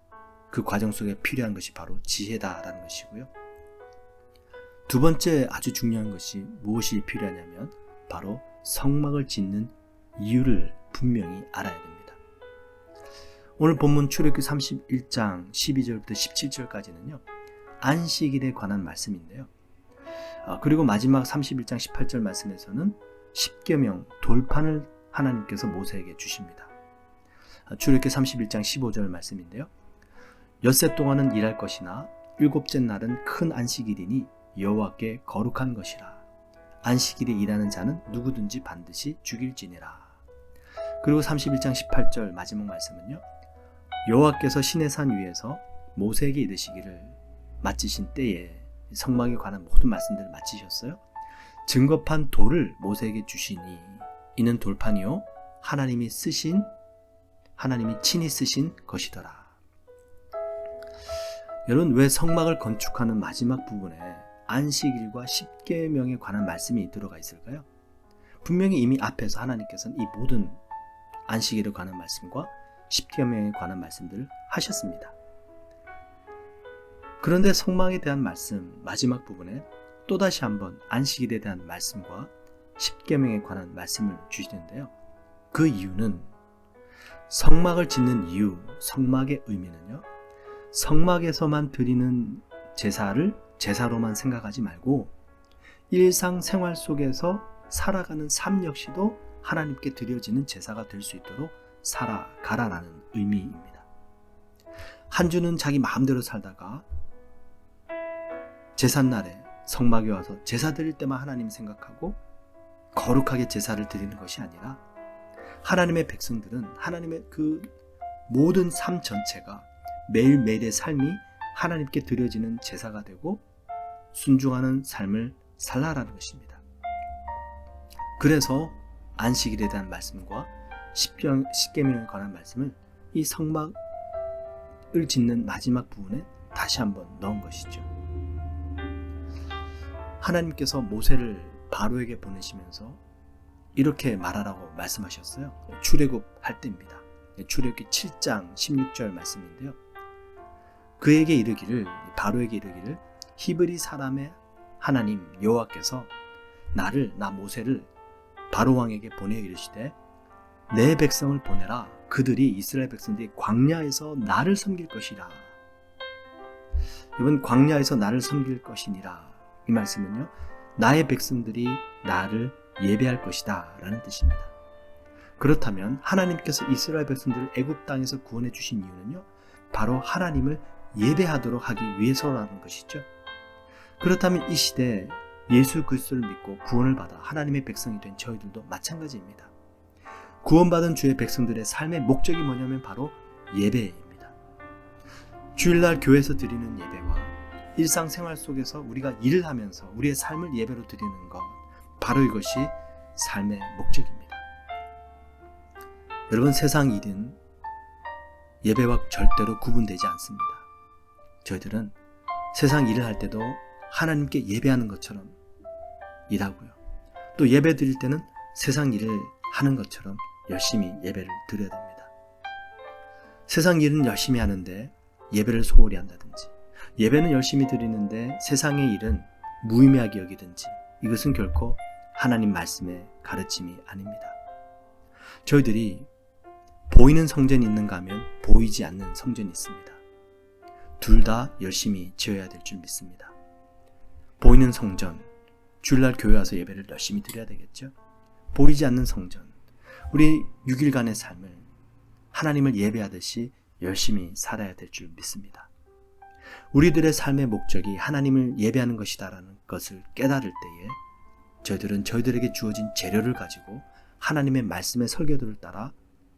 그 과정 속에 필요한 것이 바로 지혜다라는 것이고요. 두 번째 아주 중요한 것이 무엇이 필요하냐면 바로 성막을 짓는 이유를 분명히 알아야 됩니다. 오늘 본문 출애굽기 31장 12절부터 17절까지는요, 안식일에 관한 말씀인데요. 그리고 마지막 31장 18절 말씀에서는 십계명 돌판을 하나님께서 모세에게 주십니다. 출애굽기 31장 15절 말씀인데요. 엿새 동안은 일할 것이나 일곱째 날은 큰 안식일이니 여호와께 거룩한 것이라. 안식일에 일하는 자는 누구든지 반드시 죽일지니라. 그리고 31장 18절 마지막 말씀은요, 여호와께서 시내산 위에서 모세에게 이르시기를 마치신 때에 성막에 관한 모든 말씀들을 마치셨어요. 증거판 돌을 모세에게 주시니 이는 돌판이요 하나님이 친히 쓰신 것이더라. 여러분, 왜 성막을 건축하는 마지막 부분에 안식일과 십계명에 관한 말씀이 들어가 있을까요? 분명히 이미 앞에서 하나님께서는 이 모든 안식일에 관한 말씀과 십계명에 관한 말씀들을 하셨습니다. 그런데 성막에 대한 말씀 마지막 부분에 또다시 한번 안식일에 대한 말씀과 십계명에 관한 말씀을 주시는데요. 그 이유는 성막을 짓는 이유, 성막의 의미는요, 성막에서만 드리는 제사를 제사로만 생각하지 말고 일상생활 속에서 살아가는 삶 역시도 하나님께 드려지는 제사가 될 수 있도록 살아가라라는 의미입니다. 한 주는 자기 마음대로 살다가 제삿날에 성막에 와서 제사 드릴 때만 하나님 생각하고 거룩하게 제사를 드리는 것이 아니라 하나님의 백성들은 하나님의 그 모든 삶 전체가 매일매일의 삶이 하나님께 드려지는 제사가 되고 순종하는 삶을 살라라는 것입니다. 그래서 안식일에 대한 말씀과 십계명에 관한 말씀을 이 성막을 짓는 마지막 부분에 다시 한번 넣은 것이죠. 하나님께서 모세를 바로에게 보내시면서 이렇게 말하라고 말씀하셨어요. 출애굽할 때입니다. 출애굽기 7장 16절 말씀인데요. 그에게 이르기를, 바로에게 이르기를, 히브리 사람의 하나님 여호와께서 나 모세를 바로 왕에게 보내 이르시되 내 백성을 보내라. 그들이 이스라엘 백성들이 광야에서 나를 섬길 것이라. 이번 광야에서 나를 섬길 것이니라. 이 말씀은요, 나의 백성들이 나를 예배할 것이다 라는 뜻입니다. 그렇다면 하나님께서 이스라엘 백성들을 애굽 땅에서 구원해 주신 이유는요, 바로 하나님을 예배하도록 하기 위해서라는 것이죠. 그렇다면 이 시대에 예수 그리스도를 믿고 구원을 받아 하나님의 백성이 된 저희들도 마찬가지입니다. 구원받은 주의 백성들의 삶의 목적이 뭐냐면 바로 예배입니다. 주일날 교회에서 드리는 예배와 일상생활 속에서 우리가 일을 하면서 우리의 삶을 예배로 드리는 것, 바로 이것이 삶의 목적입니다. 여러분, 세상 일은 예배와 절대로 구분되지 않습니다. 저희들은 세상 일을 할 때도 하나님께 예배하는 것처럼 일하고요. 또 예배 드릴 때는 세상 일을 하는 것처럼 열심히 예배를 드려야 됩니다. 세상 일은 열심히 하는데 예배를 소홀히 한다든지, 예배는 열심히 드리는데 세상의 일은 무의미하게 여기든지, 이것은 결코 하나님 말씀의 가르침이 아닙니다. 저희들이 보이는 성전이 있는가 하면 보이지 않는 성전이 있습니다. 둘 다 열심히 지어야 될 줄 믿습니다. 보이는 성전, 주일날 교회 와서 예배를 열심히 드려야 되겠죠. 보이지 않는 성전, 우리 6일간의 삶을 하나님을 예배하듯이 열심히 살아야 될 줄 믿습니다. 우리들의 삶의 목적이 하나님을 예배하는 것이다라는 것을 깨달을 때에 저희들은 저희들에게 주어진 재료를 가지고 하나님의 말씀의 설교들을 따라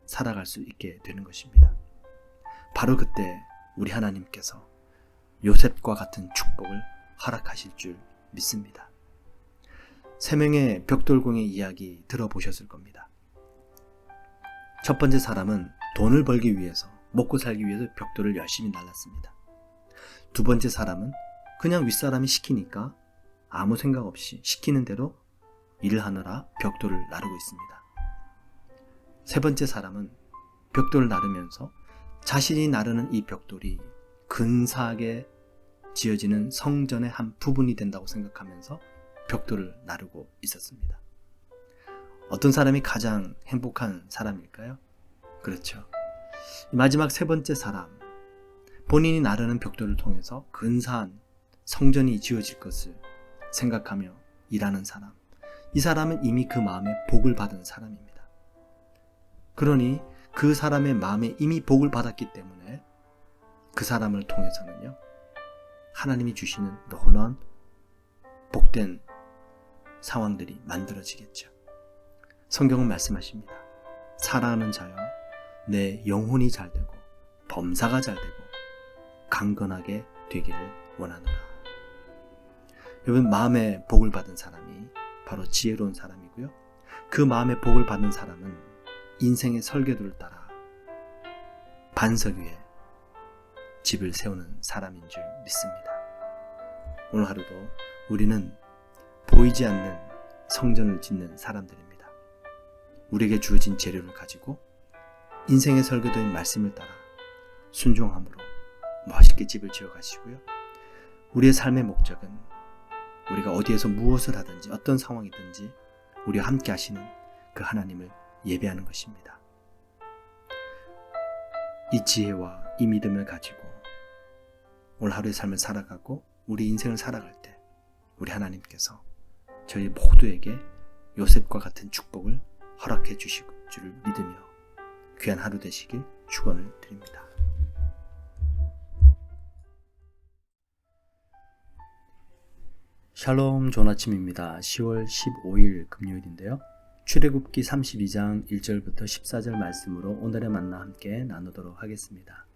살아갈 수 있게 되는 것입니다. 바로 그때 우리 하나님께서 요셉과 같은 축복을 허락하실 줄 믿습니다. 세 명의 벽돌공의 이야기 들어보셨을 겁니다. 첫 번째 사람은 돈을 벌기 위해서, 먹고 살기 위해서 벽돌을 열심히 날랐습니다. 두 번째 사람은 그냥 윗사람이 시키니까 아무 생각 없이 시키는 대로 일을 하느라 벽돌을 나르고 있습니다. 세 번째 사람은 벽돌을 나르면서 자신이 나르는 이 벽돌이 근사하게 지어지는 성전의 한 부분이 된다고 생각하면서 벽돌을 나르고 있었습니다. 어떤 사람이 가장 행복한 사람일까요? 그렇죠. 마지막 세 번째 사람, 본인이 나르는 벽돌을 통해서 근사한 성전이 지어질 것을 생각하며 일하는 사람, 이 사람은 이미 그 마음에 복을 받은 사람입니다. 그러니 그 사람의 마음에 이미 복을 받았기 때문에 그 사람을 통해서는요, 하나님이 주시는 놀라운 복된 상황들이 만들어지겠죠. 성경은 말씀하십니다. 사랑하는 자여, 내 영혼이 잘되고 범사가 잘되고 강건하게 되기를 원하노라. 여러분, 마음에 복을 받은 사람이 바로 지혜로운 사람이고요. 그 마음에 복을 받은 사람은 인생의 설계도를 따라 반석 위에 집을 세우는 사람인 줄 믿습니다. 오늘 하루도 우리는 보이지 않는 성전을 짓는 사람들입니다. 우리에게 주어진 재료를 가지고 인생의 설계도인 말씀을 따라 순종함으로 멋있게 집을 지어 가시고요. 우리의 삶의 목적은 우리가 어디에서 무엇을 하든지 어떤 상황이든지 우리와 함께 하시는 그 하나님을 예배하는 것입니다. 이 지혜와 이 믿음을 가지고 오늘 하루의 삶을 살아가고 우리 인생을 살아갈 때 우리 하나님께서 저희 모두에게 요셉과 같은 축복을 허락해 주실 줄을 믿으며 귀한 하루 되시길 축원을 드립니다. 샬롬, 좋은 아침입니다. 10월 15일 금요일인데요. 출애굽기 32장 1절부터 14절 말씀으로 오늘의 만나 함께 나누도록 하겠습니다.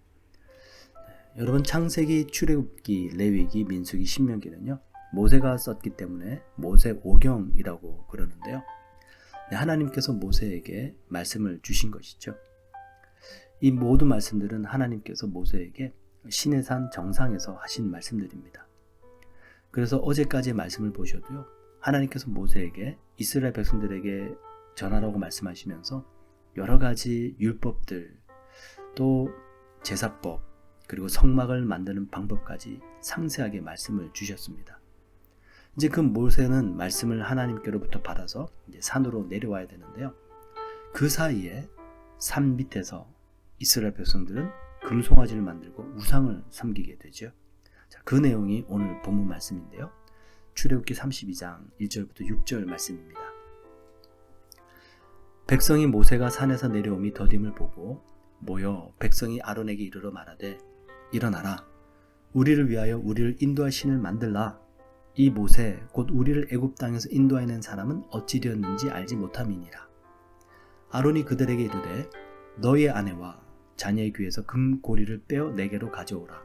여러분, 창세기, 출애굽기, 레위기, 민수기, 신명기는요, 모세가 썼기 때문에 모세오경이라고 그러는데요. 하나님께서 모세에게 말씀을 주신 것이죠. 이 모든 말씀들은 하나님께서 모세에게 시내산 정상에서 하신 말씀들입니다. 그래서 어제까지의 말씀을 보셔도요, 하나님께서 모세에게 이스라엘 백성들에게 전하라고 말씀하시면서 여러 가지 율법들, 또 제사법, 그리고 성막을 만드는 방법까지 상세하게 말씀을 주셨습니다. 이제 그 모세는 말씀을 하나님께로부터 받아서 이제 산으로 내려와야 되는데요. 그 사이에 산 밑에서 이스라엘 백성들은 금송아지를 만들고 우상을 섬기게 되죠. 자, 그 내용이 오늘 본문 말씀인데요. 출애굽기 32장 1절부터 6절 말씀입니다. 백성이 모세가 산에서 내려오미 더딤을 보고 모여 백성이 아론에게 이르러 말하되 일어나라, 우리를 위하여 우리를 인도할 신을 만들라. 이 모세 곧 우리를 애굽 땅에서 인도해낸 사람은 어찌 되었는지 알지 못함이니라. 아론이 그들에게 이르되 너희의 아내와 자녀의 귀에서 금고리를 빼어 내게로 가져오라.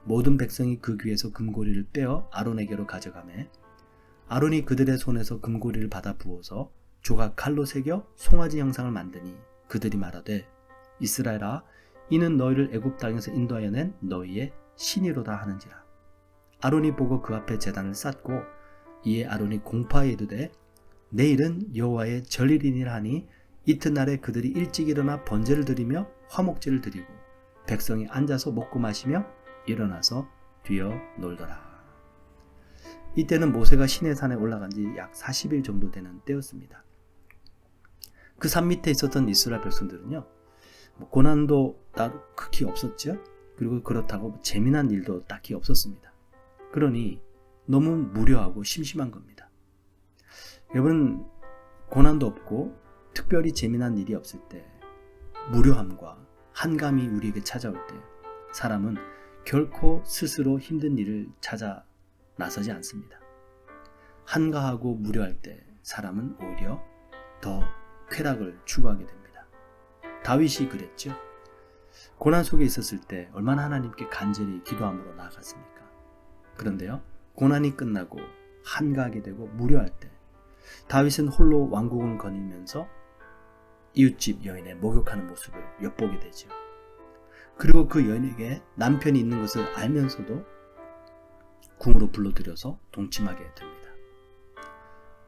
모든 백성이 그 귀에서 금고리를 빼어 아론에게로 가져가매 아론이 그들의 손에서 금고리를 받아 부어서 조각 칼로 새겨 송아지 형상을 만드니 그들이 말하되 이스라엘아, 이는 너희를 애굽 땅에서 인도하여 낸 너희의 신이로다 하는지라. 아론이 보고 그 앞에 제단을 쌓고 이에 아론이 공파에 이르되 내일은 여호와의 절일이니라 하니 이튿날에 그들이 일찍 일어나 번제를 드리며 화목제를 드리고 백성이 앉아서 먹고 마시며 일어나서 뛰어 놀더라. 이때는 모세가 시내산에 올라간 지 약 40일 정도 되는 때였습니다. 그 산 밑에 있었던 이스라엘 백성들은요, 고난도 따로 극히 없었죠. 그리고 그렇다고 재미난 일도 딱히 없었습니다. 그러니 너무 무료하고 심심한 겁니다. 여러분, 고난도 없고 특별히 재미난 일이 없을 때, 무료함과 한감이 우리에게 찾아올 때 사람은 결코 스스로 힘든 일을 찾아 나서지 않습니다. 한가하고 무료할 때 사람은 오히려 더 쾌락을 추구하게 됩니다. 다윗이 그랬죠. 고난 속에 있었을 때 얼마나 하나님께 간절히 기도함으로 나아갔습니까? 그런데요, 고난이 끝나고 한가하게 되고 무료할 때 다윗은 홀로 왕궁을 거닐면서 이웃집 여인의 목욕하는 모습을 엿보게 되죠. 그리고 그 여인에게 남편이 있는 것을 알면서도 궁으로 불러들여서 동침하게 됩니다.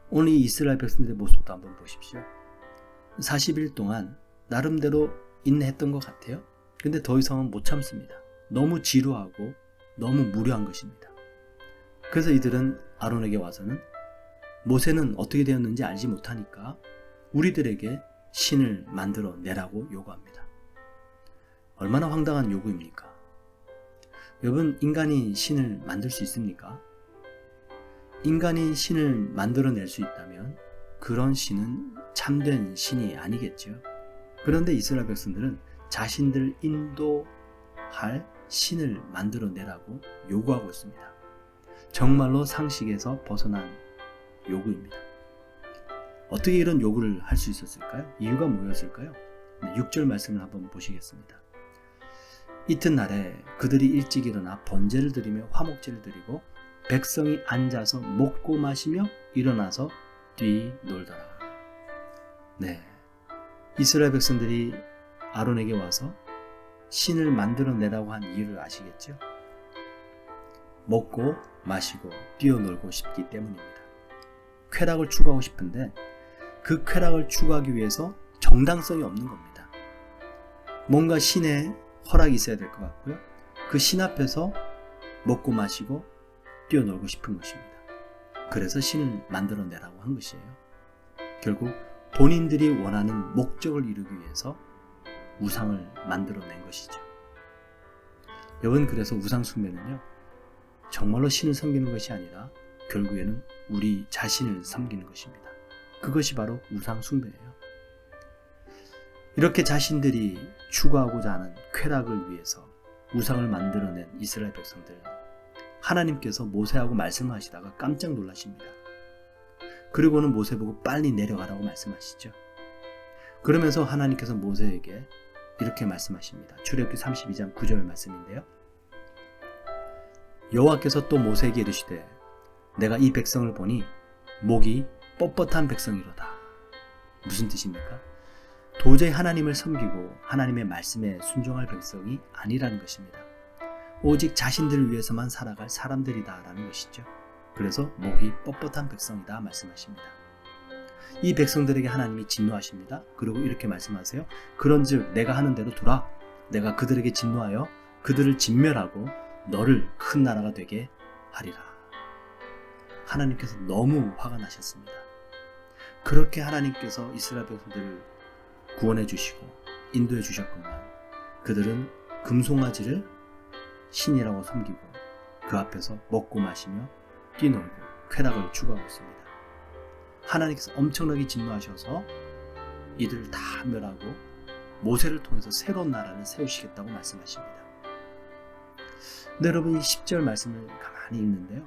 오늘 이 이스라엘 백성들의 모습도 한번 보십시오. 40일 동안 나름대로 인내했던 것 같아요. 근데 더 이상은 못 참습니다. 너무 지루하고 너무 무료한 것입니다. 그래서 이들은 아론에게 와서는 모세는 어떻게 되었는지 알지 못하니까 우리들에게 신을 만들어 내라고 요구합니다. 얼마나 황당한 요구입니까? 여러분, 인간이 신을 만들 수 있습니까? 인간이 신을 만들어낼 수 있다면 그런 신은 참된 신이 아니겠죠. 그런데 이스라엘 백성들은 자신들 인도할 신을 만들어내라고 요구하고 있습니다. 정말로 상식에서 벗어난 요구입니다. 어떻게 이런 요구를 할 수 있었을까요? 이유가 뭐였을까요? 6절 말씀을 한번 보시겠습니다. 이튿날에 그들이 일찍 일어나 번제를 드리며 화목제를 드리고 백성이 앉아서 먹고 마시며 일어나서 뛰놀더라. 네, 이스라엘 백성들이 아론에게 와서 신을 만들어내라고 한 이유를 아시겠죠? 먹고 마시고 뛰어놀고 싶기 때문입니다. 쾌락을 추구하고 싶은데 그 쾌락을 추구하기 위해서 정당성이 없는 겁니다. 뭔가 신의 허락이 있어야 될 것 같고요. 그 신 앞에서 먹고 마시고 뛰어놀고 싶은 것입니다. 그래서 신을 만들어내라고 한 것이에요. 결국 본인들이 원하는 목적을 이루기 위해서 우상을 만들어낸 것이죠. 여러분, 그래서 우상 숭배는요, 정말로 신을 섬기는 것이 아니라 결국에는 우리 자신을 섬기는 것입니다. 그것이 바로 우상 숭배예요. 이렇게 자신들이 추구하고자 하는 쾌락을 위해서 우상을 만들어낸 이스라엘 백성들, 하나님께서 모세하고 말씀하시다가 깜짝 놀라십니다. 그리고는 모세 보고 빨리 내려가라고 말씀하시죠. 그러면서 하나님께서 모세에게 이렇게 말씀하십니다. 출애굽기 32장 9절 말씀인데요. 여호와께서 또 모세에게 이르시되 내가 이 백성을 보니 목이 뻣뻣한 백성이로다. 무슨 뜻입니까? 도저히 하나님을 섬기고 하나님의 말씀에 순종할 백성이 아니라는 것입니다. 오직 자신들을 위해서만 살아갈 사람들이다 라는 것이죠. 그래서 목이 뻣뻣한 백성이다 말씀하십니다. 이 백성들에게 하나님이 진노하십니다. 그리고 이렇게 말씀하세요. 그런즉 내가 하는 대로 두라. 내가 그들에게 진노하여 그들을 진멸하고 너를 큰 나라가 되게 하리라. 하나님께서 너무 화가 나셨습니다. 그렇게 하나님께서 이스라엘 백성들을 구원해 주시고 인도해 주셨건만 그들은 금송아지를 신이라고 섬기고 그 앞에서 먹고 마시며 뛰놀고 쾌락을 추구하고 있습니다. 하나님께서 엄청나게 진노하셔서 이들을 다 멸하고 모세를 통해서 새로운 나라를 세우시겠다고 말씀하십니다. 근데 여러분 이 10절 말씀을 가만히 읽는데요.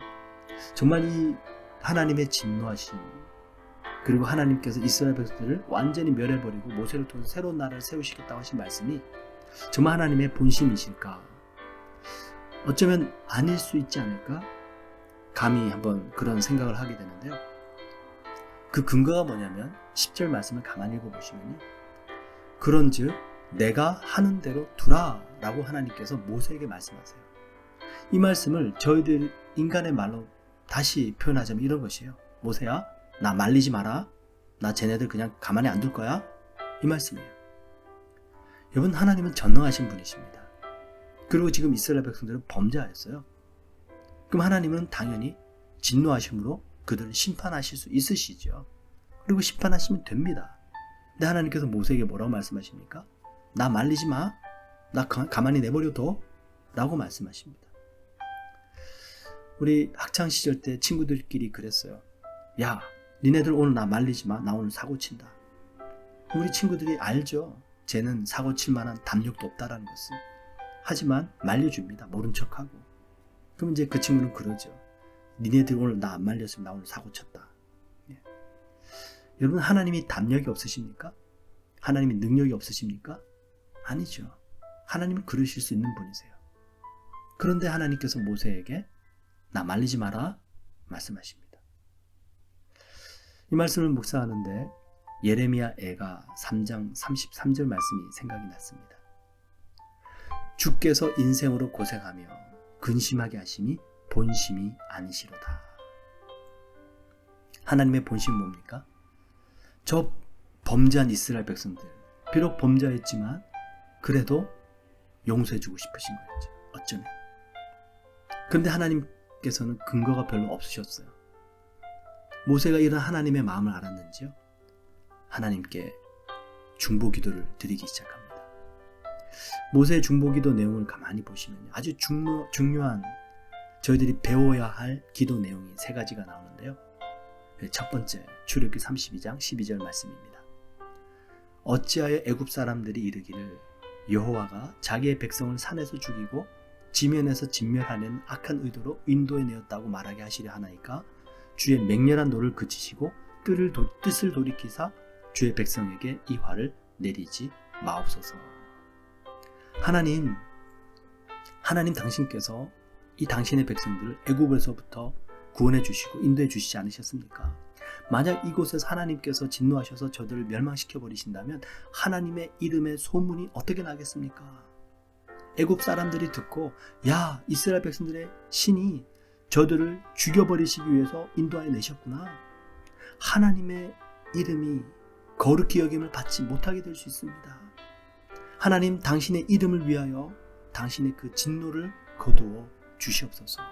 정말 이 하나님의 진노하심 그리고 하나님께서 이스라엘 백성들을 완전히 멸해버리고 모세를 통해서 새로운 나라를 세우시겠다고 하신 말씀이 정말 하나님의 본심이실까? 어쩌면 아닐 수 있지 않을까? 감히 한번 그런 생각을 하게 되는데요. 그 근거가 뭐냐면 10절 말씀을 가만히 읽어보시면요. 그런즉 내가 하는 대로 두라 라고 하나님께서 모세에게 말씀하세요. 이 말씀을 저희들 인간의 말로 다시 표현하자면 이런 것이에요. 모세야, 나 말리지 마라. 나 쟤네들 그냥 가만히 안 둘 거야. 이 말씀이에요. 여러분, 하나님은 전능하신 분이십니다. 그리고 지금 이스라엘 백성들은 범죄하였어요. 그럼 하나님은 당연히 진노하심으로 그들을 심판하실 수 있으시죠. 그리고 심판하시면 됩니다. 근데 하나님께서 모세에게 뭐라고 말씀하십니까? 나 말리지 마. 나 가만히 내버려둬. 라고 말씀하십니다. 우리 학창시절 때 친구들끼리 그랬어요. 야, 니네들 오늘 나 말리지 마. 나 오늘 사고 친다. 우리 친구들이 알죠. 쟤는 사고 칠 만한 담력도 없다라는 것을. 하지만 말려줍니다. 모른 척하고. 그럼 이제 그 친구는 그러죠. 니네들 오늘 나 안 말렸으면 나 오늘 사고 쳤다. 예. 여러분, 하나님이 담력이 없으십니까? 하나님이 능력이 없으십니까? 아니죠. 하나님은 그러실 수 있는 분이세요. 그런데 하나님께서 모세에게 나 말리지 마라 말씀하십니다. 이 말씀을 묵상하는데 예레미야 애가 3장 33절 말씀이 생각이 났습니다. 주께서 인생으로 고생하며 근심하게 하심이 본심이 아니시로다. 하나님의 본심은 뭡니까? 저 범죄한 이스라엘 백성들, 비록 범죄했지만 그래도 용서해주고 싶으신 거였죠. 어쩌면. 그런데 하나님께서는 근거가 별로 없으셨어요. 모세가 이런 하나님의 마음을 알았는지요? 하나님께 중보기도를 드리기 시작합니다. 모세의 중보기도 내용을 가만히 보시면 아주 중요한 저희들이 배워야 할 기도 내용이 세 가지가 나오는데요. 첫 번째, 출애굽기 32장 12절 말씀입니다. 어찌하여 애굽 사람들이 이르기를 여호와가 자기의 백성을 산에서 죽이고 지면에서 진멸하는 악한 의도로 인도에 내었다고 말하게 하시려 하나이까? 주의 맹렬한 노를 그치시고 뜻을 돌이키사 주의 백성에게 이 화를 내리지 마옵소서. 하나님 당신께서 이 당신의 백성들을 애굽에서부터 구원해 주시고 인도해 주시지 않으셨습니까? 만약 이곳에서 하나님께서 진노하셔서 저들을 멸망시켜 버리신다면 하나님의 이름의 소문이 어떻게 나겠습니까? 애굽 사람들이 듣고 야, 이스라엘 백성들의 신이 저들을 죽여버리시기 위해서 인도하여 내셨구나. 하나님의 이름이 거룩히 여김을 받지 못하게 될 수 있습니다. 하나님, 당신의 이름을 위하여 당신의 그 진노를 거두어 주시옵소서.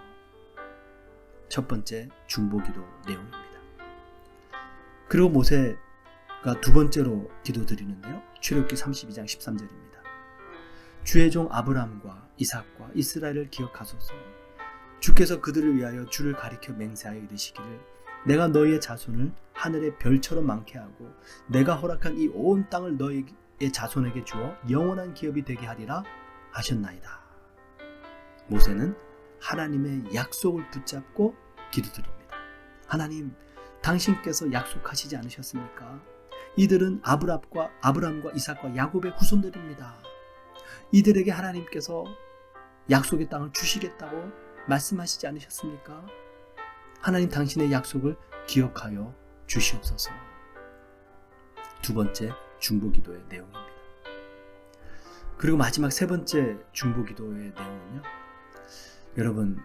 첫 번째 중보기도 내용입니다. 그리고 모세가 두 번째로 기도드리는데요. 출애굽기 32장 13절입니다. 주의 종 아브라함과 이삭과 이스라엘을 기억하소서. 주께서 그들을 위하여 주를 가리켜 맹세하여 이르시기를 내가 너희의 자손을 하늘의 별처럼 많게 하고 내가 허락한 이 온 땅을 너희의 자손에게 주어 영원한 기업이 되게 하리라 하셨나이다. 모세는 하나님의 약속을 붙잡고 기도드립니다. 하나님, 당신께서 약속하시지 않으셨습니까? 이들은 아브라함과 이삭과 야곱의 후손들입니다. 이들에게 하나님께서 약속의 땅을 주시겠다고 말씀하시지 않으셨습니까? 하나님, 당신의 약속을 기억하여 주시옵소서. 두 번째 중보기도의 내용입니다. 그리고 마지막 세 번째 중보기도의 내용은요. 여러분,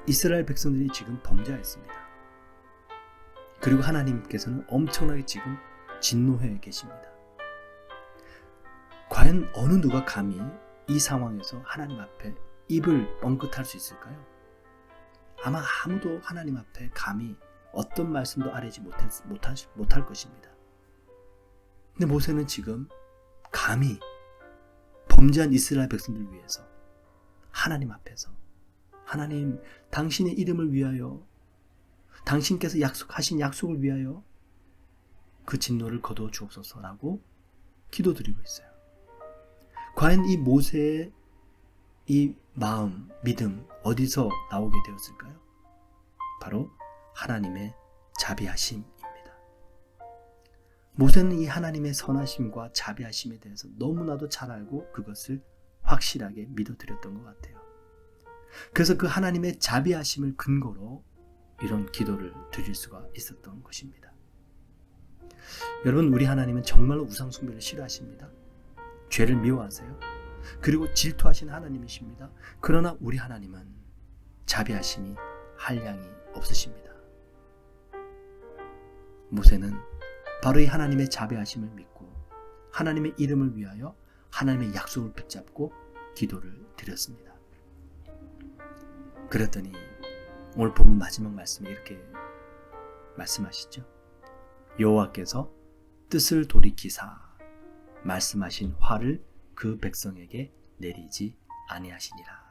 이스라엘 백성들이 지금 범죄했습니다. 그리고 하나님께서는 엄청나게 지금 진노해 계십니다. 과연 어느 누가 감히 이 상황에서 하나님 앞에 입을 뻥끗할 수 있을까요? 아마 아무도 하나님 앞에 감히 어떤 말씀도 아뢰지 못할 것입니다. 근데 모세는 지금 감히 범죄한 이스라엘 백성들을 위해서 하나님 앞에서 하나님, 당신의 이름을 위하여, 당신께서 약속하신 약속을 위하여 그 진노를 거두어 주옵소서라고 기도드리고 있어요. 과연 이 모세의 이 마음, 믿음 어디서 나오게 되었을까요? 바로 하나님의 자비하심입니다. 모세는 이 하나님의 선하심과 자비하심에 대해서 너무나도 잘 알고 그것을 확실하게 믿어드렸던 것 같아요. 그래서 그 하나님의 자비하심을 근거로 이런 기도를 드릴 수가 있었던 것입니다. 여러분, 우리 하나님은 정말로 우상숭배를 싫어하십니다. 죄를 미워하세요. 그리고 질투하시는 하나님이십니다. 그러나 우리 하나님은 자비하심이 한량이 없으십니다. 모세는 바로 이 하나님의 자비하심을 믿고 하나님의 이름을 위하여 하나님의 약속을 붙잡고 기도를 드렸습니다. 그랬더니 오늘 본문 마지막 말씀에 이렇게 말씀하시죠. 여호와께서 뜻을 돌이키사 말씀하신 화를 그 백성에게 내리지 아니하시니라.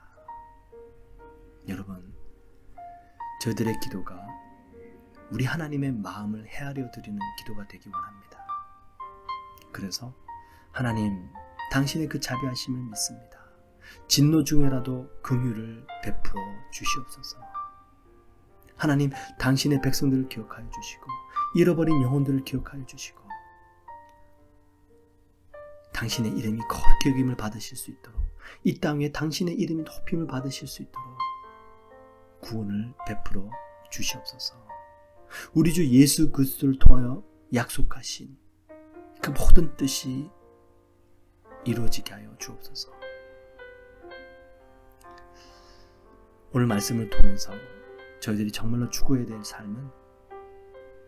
여러분, 저희들의 기도가 우리 하나님의 마음을 헤아려 드리는 기도가 되기 원합니다. 그래서 하나님, 당신의 그 자비하심을 믿습니다. 진노 중에라도 긍휼을 베풀어 주시옵소서. 하나님, 당신의 백성들을 기억하여 주시고 잃어버린 영혼들을 기억하여 주시고 당신의 이름이 거룩히 여김을 받으실 수 있도록, 이 땅에 당신의 이름이 높임을 받으실 수 있도록 구원을 베풀어 주시옵소서. 우리 주 예수 그리스도를 통하여 약속하신 그 모든 뜻이 이루어지게 하여 주옵소서. 오늘 말씀을 통해서 저희들이 정말로 추구해야 될 삶은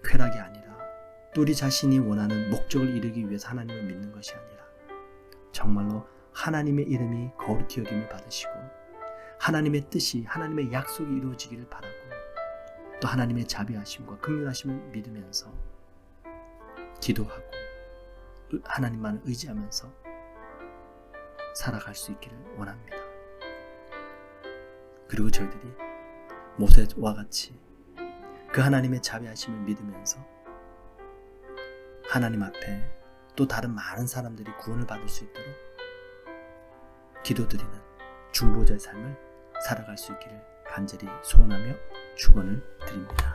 쾌락이 아니라 또 우리 자신이 원하는 목적을 이루기 위해서 하나님을 믿는 것이 아니라 정말로 하나님의 이름이 거룩히 여김을 받으시고 하나님의 뜻이, 하나님의 약속이 이루어지기를 바라고 또 하나님의 자비하심과 긍휼하심을 믿으면서 기도하고 하나님만을 의지하면서 살아갈 수 있기를 원합니다. 그리고 저희들이 모세와 같이 그 하나님의 자비하심을 믿으면서 하나님 앞에 또 다른 많은 사람들이 구원을 받을 수 있도록 기도드리는 중보자의 삶을 살아갈 수 있기를 간절히 소원하며 축원을 드립니다.